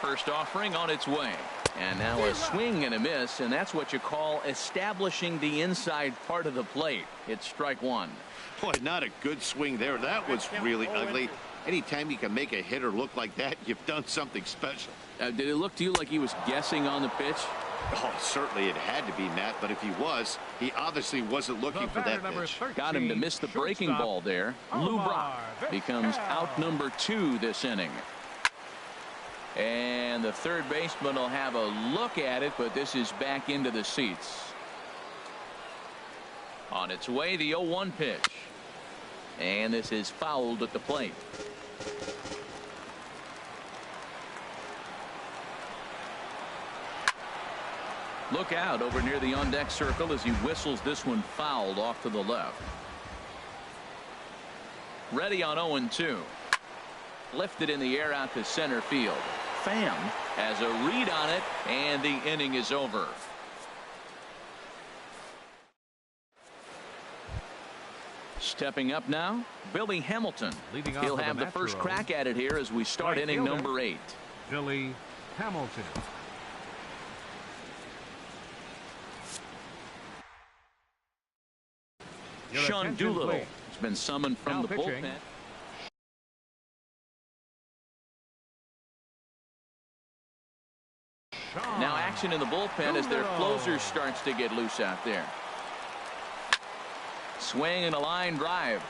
First offering on its way. And now a swing and a miss, and that's what you call establishing the inside part of the plate. It's strike one. Boy, not a good swing there. That was really ugly. Anytime you can make a hitter look like that, you've done something special. Did it look to you like he was guessing on the pitch? Oh, certainly it had to be, Matt, but if he was, he obviously wasn't looking for that pitch. Got him to miss the breaking ball there. Lou Brock becomes out number 2 this inning. And the third baseman will have a look at it, but this is back into the seats. On its way, the 0-1 pitch. And this is fouled at the plate. Look out over near the on-deck circle as he whistles this one fouled off to the left. Ready on 0-2. Lifted in the air out to center field. Pham has a read on it, and the inning is over. Stepping up now, Billy Hamilton. He'll have the first crack at it here as we start inning number 8. Billy Hamilton. Sean Doolittle has been summoned from the bullpen. Now action in the bullpen as their closer starts to get loose out there. Swing and a line drive.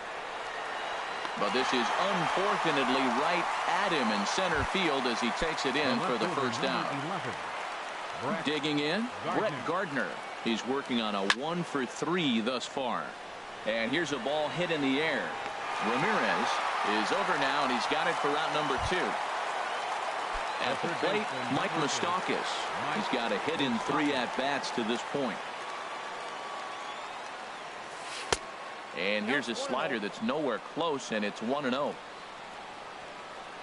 But this is unfortunately right at him in center field as he takes it in for the first out. Digging in, Brett Gardner. He's working on a 1-for-3 thus far. And here's a ball hit in the air. Ramirez is over now, and he's got it for out number 2. At the plate, Mike Moustakas. He's got a hit in 3 at-bats to this point. And here's a slider that's nowhere close, and it's 1-0.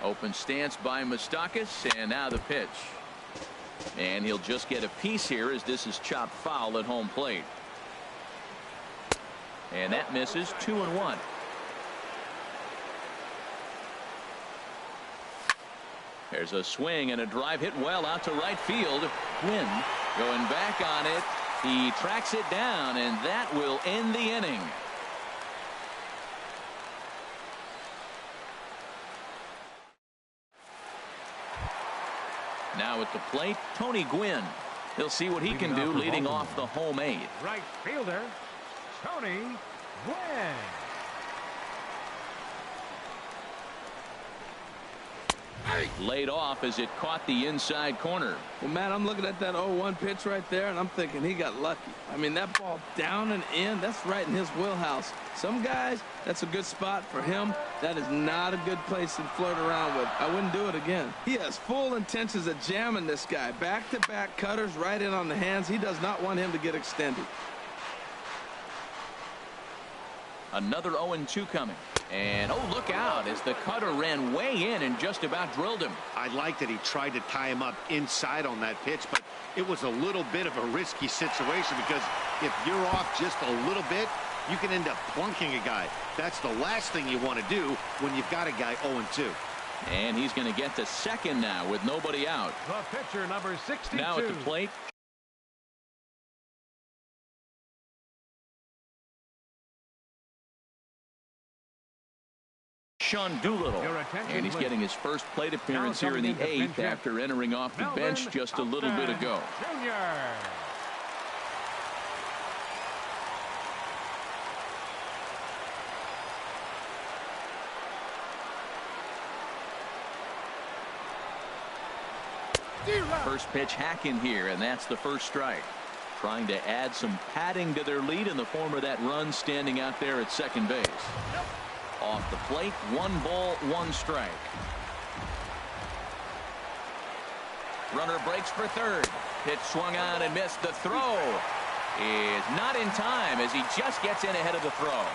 Open stance by Moustakas, and now the pitch. And he'll just get a piece here as this is chopped foul at home plate. And that misses. 2-1. There's a swing and a drive hit well out to right field. Gwynn going back on it. He tracks it down, and that will end the inning. Now at the plate, Tony Gwynn. He'll see what he can do leading off the home 8th. Right fielder, Tony Gwynn. Laid off as it caught the inside corner. Well, Matt, I'm looking at that 0-1 pitch right there, and I'm thinking he got lucky. I mean, that ball down and in, that's right in his wheelhouse. Some guys, that's a good spot. For him, that is not a good place to flirt around with. I wouldn't do it again. He has full intentions of jamming this guy. Back-to-back cutters right in on the hands. He does not want him to get extended. Another 0-2 coming. And, oh, look out as the cutter ran way in and just about drilled him. I like that he tried to tie him up inside on that pitch, but it was a little bit of a risky situation because if you're off just a little bit, you can end up plunking a guy. That's the last thing you want to do when you've got a guy 0-2. And he's going to get to second now with nobody out. The pitcher, number 62. Now at the plate, Sean Doolittle, and he's getting his first plate appearance here in the 8th after entering off the bench just a little bit ago. Junior. First pitch hack in here, and that's the first strike. Trying to add some padding to their lead in the form of that run standing out there at second base. Off the plate, 1 ball, 1 strike. Runner breaks for third. Pitch swung on and missed. The throw is not in time as he just gets in ahead of the throw.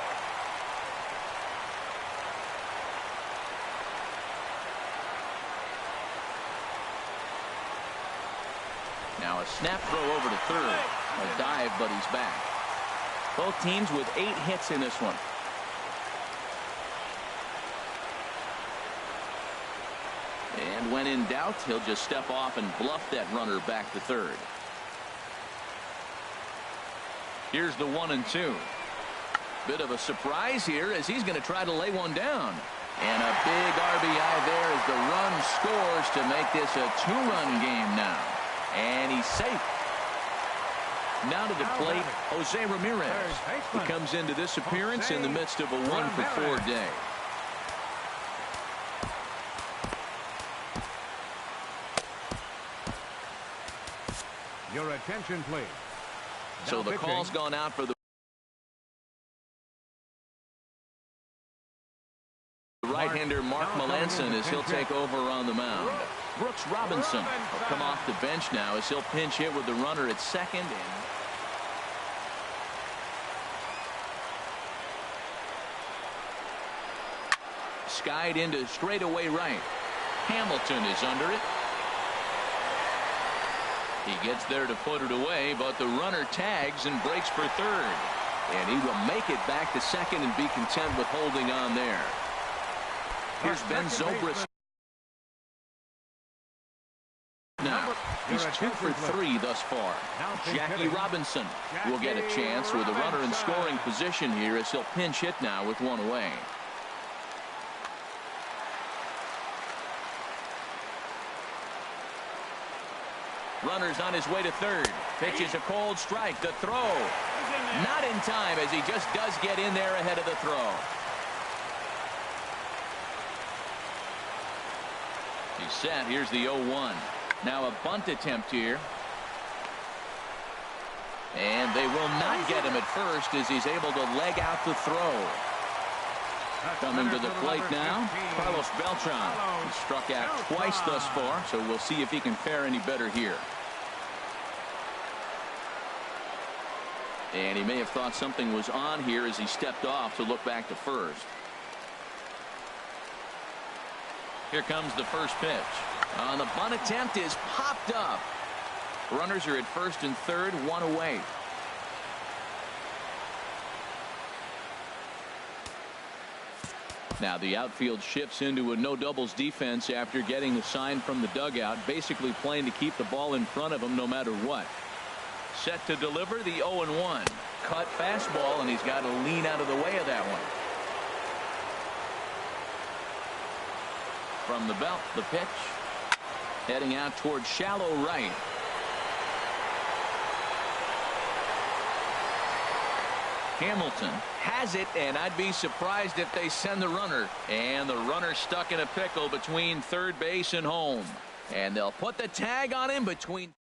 Now a snap throw over to third. A dive, but he's back. Both teams with 8 hits in this one. And when in doubt, he'll just step off and bluff that runner back to third. Here's the 1-2. Bit of a surprise here as he's going to try to lay one down. And a big RBI there as the run scores to make this a 2-run game now. And he's safe. Now to the plate, Jose Ramirez. He comes into this appearance in the midst of a 1-for-4 day. Your attention, please. So the call's gone out for the right-hander Mark Melanson as he'll take over on the mound. Brooks Robinson will come off the bench now as he'll pinch hit with the runner at second. Skied into straightaway right. Hamilton is under it. He gets there to put it away, but the runner tags and breaks for third. And he will make it back to second and be content with holding on there. Here's Ben Zobrist. Now, he's 2 for 3 thus far. Jackie Robinson will get a chance with a runner in scoring position here as he'll pinch hit now with one away. Runner's on his way to third. Pitches a cold strike. The throw. Not in time as he just does get in there ahead of the throw. He's set. Here's the 0-1. Now a bunt attempt here. And they will not get him at first as he's able to leg out the throw. Coming to the plate now, Carlos Beltran. He struck out twice thus far, so we'll see if he can fare any better here. And he may have thought something was on here as he stepped off to look back to first. Here comes the first pitch. On the bunt attempt is popped up. Runners are at first and third, one away. Now the outfield shifts into a no doubles defense after getting the sign from the dugout, basically playing to keep the ball in front of him no matter what. Set to deliver the 0-1. Cut fastball, and he's got to lean out of the way of that one. From the belt, the pitch. Heading out towards shallow right. Hamilton has it, and I'd be surprised if they send the runner. And the runner stuck in a pickle between third base and home. And they'll put the tag on him between.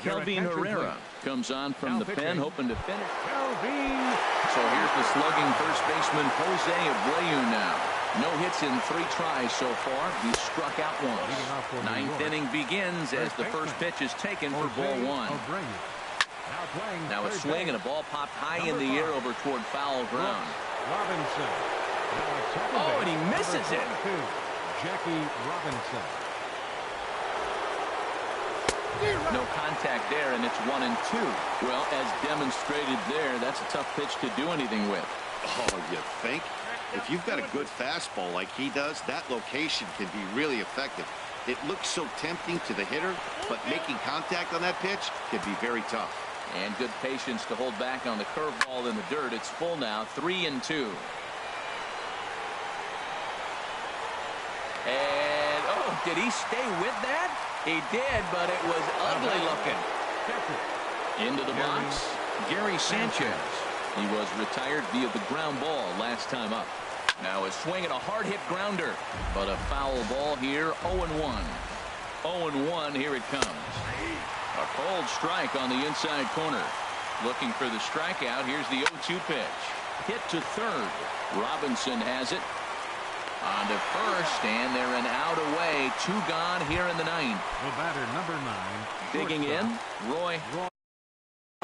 Kelvin Herrera comes on from the pen, hoping to finish. So here's the slugging first baseman Jose Abreu now. No hits in 3 tries so far. He struck out once. Ninth inning begins as the first pitch is taken for ball 1. Now a swing and a ball popped high in the air over toward foul ground. Oh, and he misses it. Jackie Robinson. No contact there, and it's 1-2. Well, as demonstrated there, that's a tough pitch to do anything with. Oh, you think? If you've got a good fastball like he does, that location can be really effective. It looks so tempting to the hitter, but making contact on that pitch can be very tough. And good patience to hold back on the curveball in the dirt. It's full now, 3-2. And, oh, did he stay with that? He did, but it was ugly looking. Into the box, Gary Sanchez. He was retired via the ground ball last time up. Now a swing and a hard hit grounder, but a foul ball here. 0-1. 0-1. Here it comes. A cold strike on the inside corner. Looking for the strikeout. Here's the 0-2 pitch. Hit to third. Robinson has it. On to first, and they're an out away. 2 gone here in the 9th. The batter, number 9. Digging in, Roy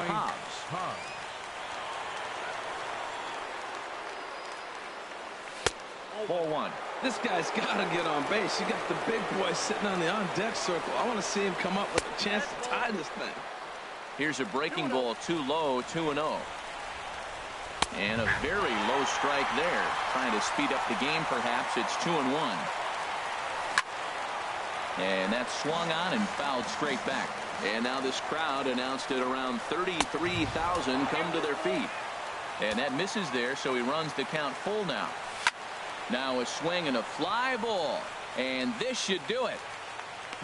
Hobbs. 4-1. This guy's got to get on base. You got the big boy sitting on the on-deck circle. I want to see him come up with a chance to tie this thing. Here's a breaking ball too low, 2-0. And a very low strike there. Trying to speed up the game, perhaps. It's 2-1. And that's swung on and fouled straight back. And now this crowd announced at around 33,000 come to their feet. And that misses there, so he runs the count full now. Now a swing and a fly ball. And this should do it.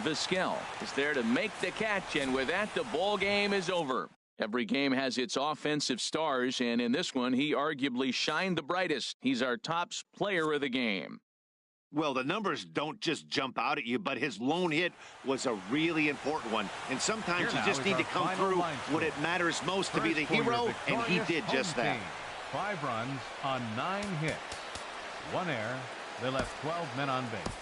Vizquel is there to make the catch, and with that, the ball game is over. Every game has its offensive stars, and in this one, he arguably shined the brightest. He's our top player of the game. Well, the numbers don't just jump out at you, but his lone hit was a really important one. And sometimes you just need to come through when it matters most to be the hero, and he did just that. 5 runs on 9 hits. 1 error. They left 12 men on base.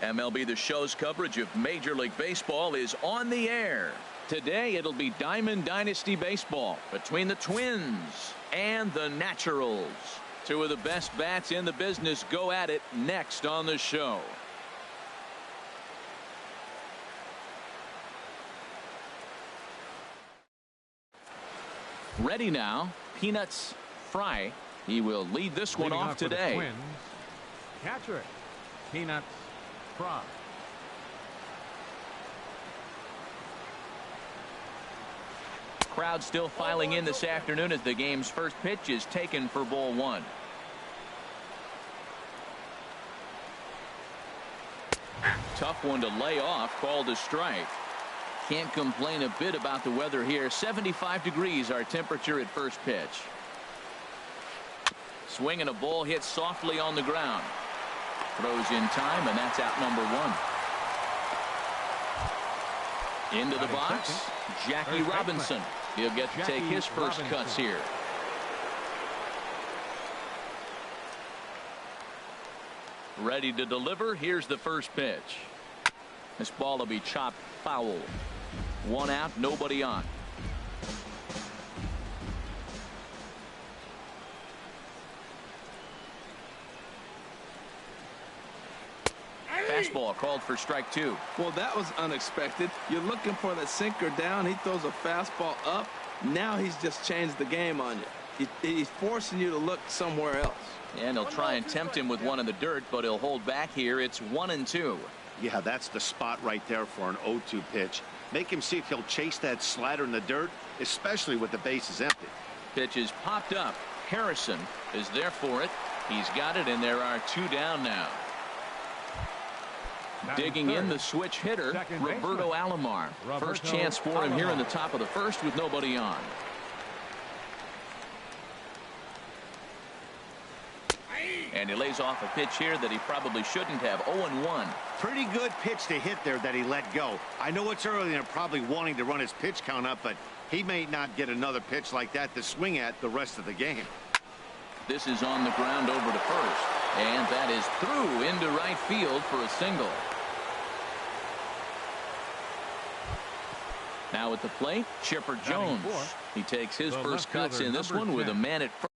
MLB The Show's coverage of Major League Baseball is on the air. Today it'll be Diamond Dynasty Baseball between the Twins and the Naturals. Two of the best bats in the business go at it next on the show. Ready now, Peanuts Fry. He will lead this one off today. Twins, catcher, Peanuts Fry. Crowd still filing in this afternoon as the game's first pitch is taken for ball one. Tough one to lay off, called a strike. Can't complain a bit about the weather here. 75 degrees our temperature at first pitch. Swing and a ball hit softly on the ground. Throws in time, and that's out number one. Into the box, Jackie Robinson. He'll get to take his first cuts here. Ready to deliver. Here's the first pitch. This ball will be chopped foul. One out, nobody on. Fastball called for strike two. Well, that was unexpected. You're looking for the sinker down. He throws a fastball up. Now he's just changed the game on you. He's forcing you to look somewhere else. And he'll try and tempt him with one in the dirt, but he'll hold back here. It's 1-2. Yeah, that's the spot right there for an 0-2 pitch. Make him see if he'll chase that slider in the dirt, especially with the bases empty. Pitch is popped up. Harrison is there for it. He's got it, and there are two down now. Digging in the switch hitter, Roberto Alomar. First chance for him here in the top of the first with nobody on. And he lays off a pitch here that he probably shouldn't have. 0-1. Pretty good pitch to hit there that he let go. I know it's early and probably wanting to run his pitch count up, but he may not get another pitch like that to swing at the rest of the game. This is on the ground over to first. And that is through into right field for a single. Now at the plate, Chipper Jones. He takes his first cuts in this one with a man at first.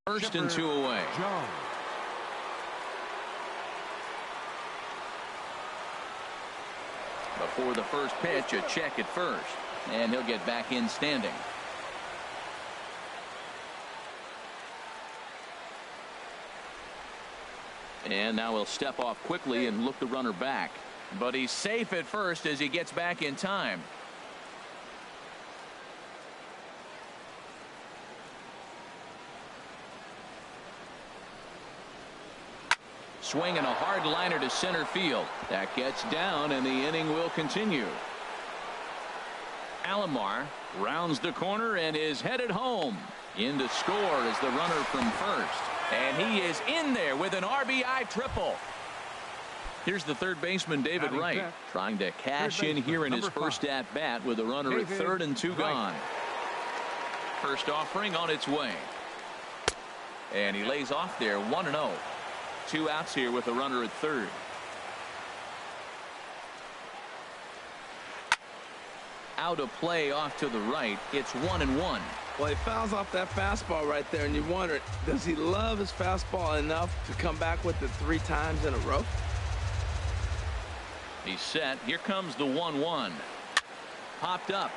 First and two away. Before the first pitch, a check at first. And he'll get back in standing. And now he'll step off quickly and look the runner back. But he's safe at first as he gets back in time. Swinging a hard liner to center field. That gets down, and the inning will continue. Alomar rounds the corner and is headed home. In to score is the runner from first. And he is in there with an RBI triple. Here's the third baseman, David Wright, trying to cash in here in his first at-bat with a runner at third and two gone. First offering on its way. And he lays off there, 1-0. Two outs here with a runner at third. Out of play off to the right. It's 1-1. Well, he fouls off that fastball right there, and you wonder, does he love his fastball enough to come back with it 3 times in a row? He's set. Here comes the 1-1. Popped up.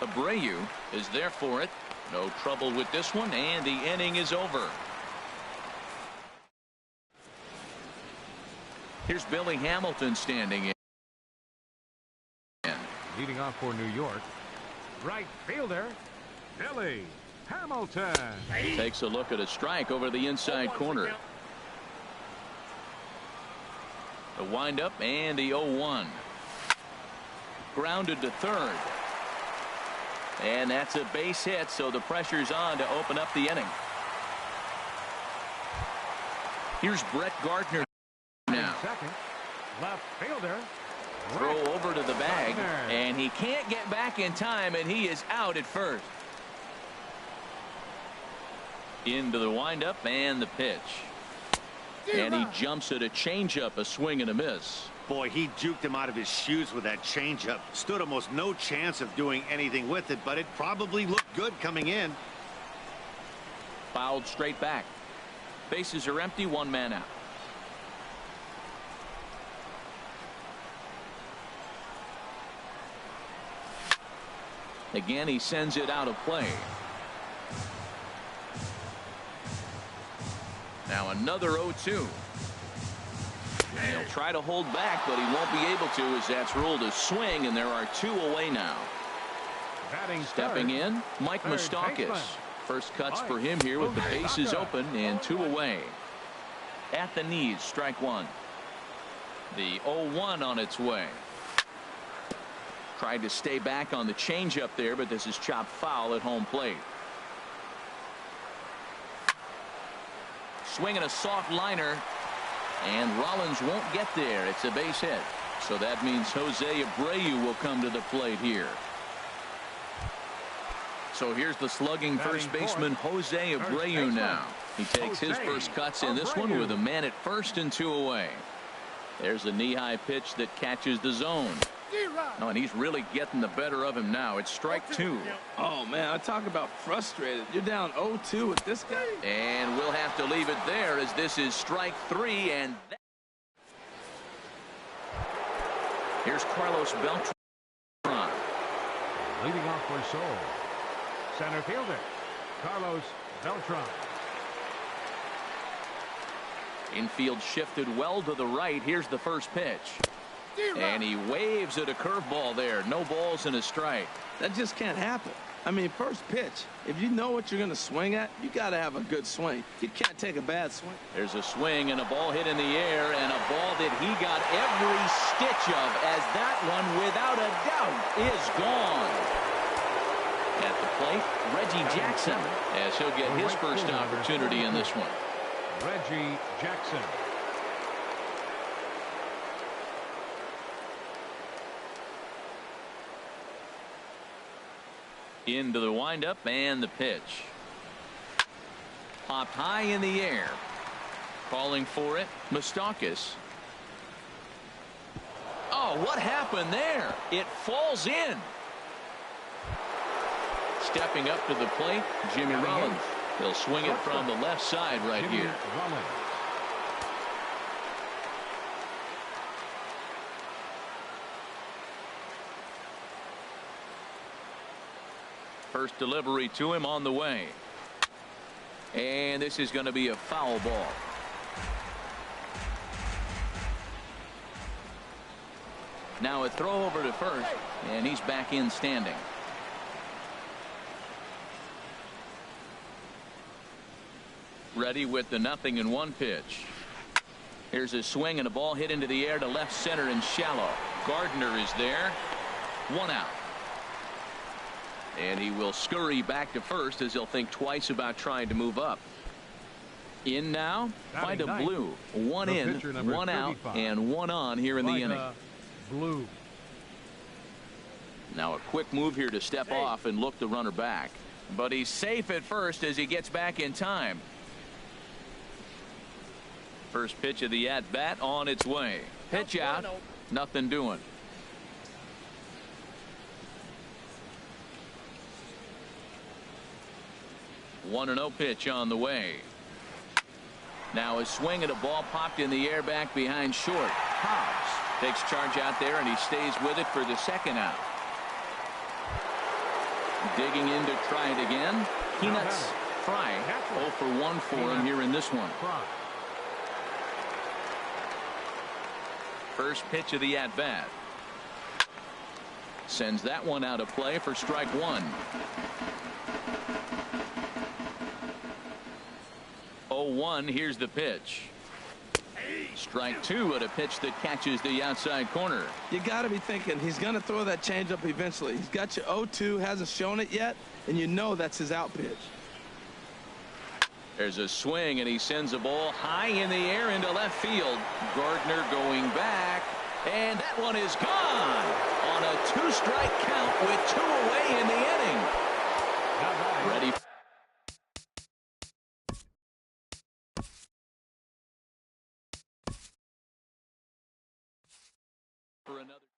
Abreu is there for it. No trouble with this one, and the inning is over. Here's Billy Hamilton standing in. Leading off for New York, right fielder, Billy Hamilton. Takes a look at a strike over the inside corner. The windup and the 0-1. Grounded to third. And that's a base hit, so the pressure's on to open up the inning. Here's Brett Gardner now. Second, left fielder. Throw over to the bag, and he can't get back in time, and he is out at first. Into the windup and the pitch. And he jumps at a changeup, a swing and a miss. Boy, he juked him out of his shoes with that changeup. Stood almost no chance of doing anything with it, but it probably looked good coming in. Fouled straight back. Bases are empty, one man out. Again, he sends it out of play. Now another 0-2. He'll try to hold back, but he won't be able to, as that's ruled a swing, and there are 2 away now. Stepping in, Mike Moustakas. First cuts for him here with the bases open and 2 away. At the knees, strike 1. The 0-1 on its way. Tried to stay back on the changeup there, but this is chopped foul at home plate. Swinging a soft liner, and Rollins won't get there. It's a base hit. So that means Jose Abreu will come to the plate here. So here's the slugging first baseman Jose Abreu now. He takes his first cuts in this one with a man at first and 2 away. There's a knee-high pitch that catches the zone. Oh, and he's really getting the better of him now. It's strike 2. Oh, man, I talk about frustrated. You're down 0-2 with this guy. And we'll have to leave it there, as this is strike 3. And here's Carlos Beltran. Leading off for Seoul, center fielder, Carlos Beltran. Infield shifted well to the right. Here's the first pitch. And he waves at a curveball there. No balls and a strike. That just can't happen. I mean, first pitch, if you know what you're going to swing at, you got to have a good swing. You can't take a bad swing. There's a swing and a ball hit in the air, and a ball that he got every stitch of, as that one, without a doubt, is gone. At the plate, Reggie Jackson, as he'll get his first opportunity in this one. Reggie Jackson. Into the windup and the pitch. Popped high in the air. Calling for it, Moustakas. Oh, what happened there? It falls in. Stepping up to the plate, Jimmy Rollins. He'll swing it from the left side right here. First delivery to him on the way. And this is going to be a foul ball. Now a throw over to first, and he's back in standing. Ready with the 0-1 pitch. Here's a swing and a ball hit into the air to left center and shallow. Gardner is there. 1 out. And he will scurry back to first, as he'll think twice about trying to move up. In now, find a blue. 1 in, 1 out, and 1 on here in the inning. Blue. Now a quick move here to step off and look the runner back. But he's safe at first as he gets back in time. First pitch of the at-bat on its way. Pitch out, nothing doing. One 1-0 pitch on the way. Now a swing and a ball popped in the air back behind short. Hobbs takes charge out there, and he stays with it for the 2nd out. Digging in to try it again. Peanuts Fry. 0 for 1 for him here in this one. First pitch of the at-bat. Sends that one out of play for strike one. 0-1. Here's the pitch. Strike two at a pitch that catches the outside corner. You got to be thinking he's going to throw that changeup eventually. He's got you 0-2, hasn't shown it yet, and you know that's his out pitch. There's a swing, and he sends a ball high in the air into left field. Gardner going back, and that one is gone on a two-strike count with two away in the inning. Ready for another.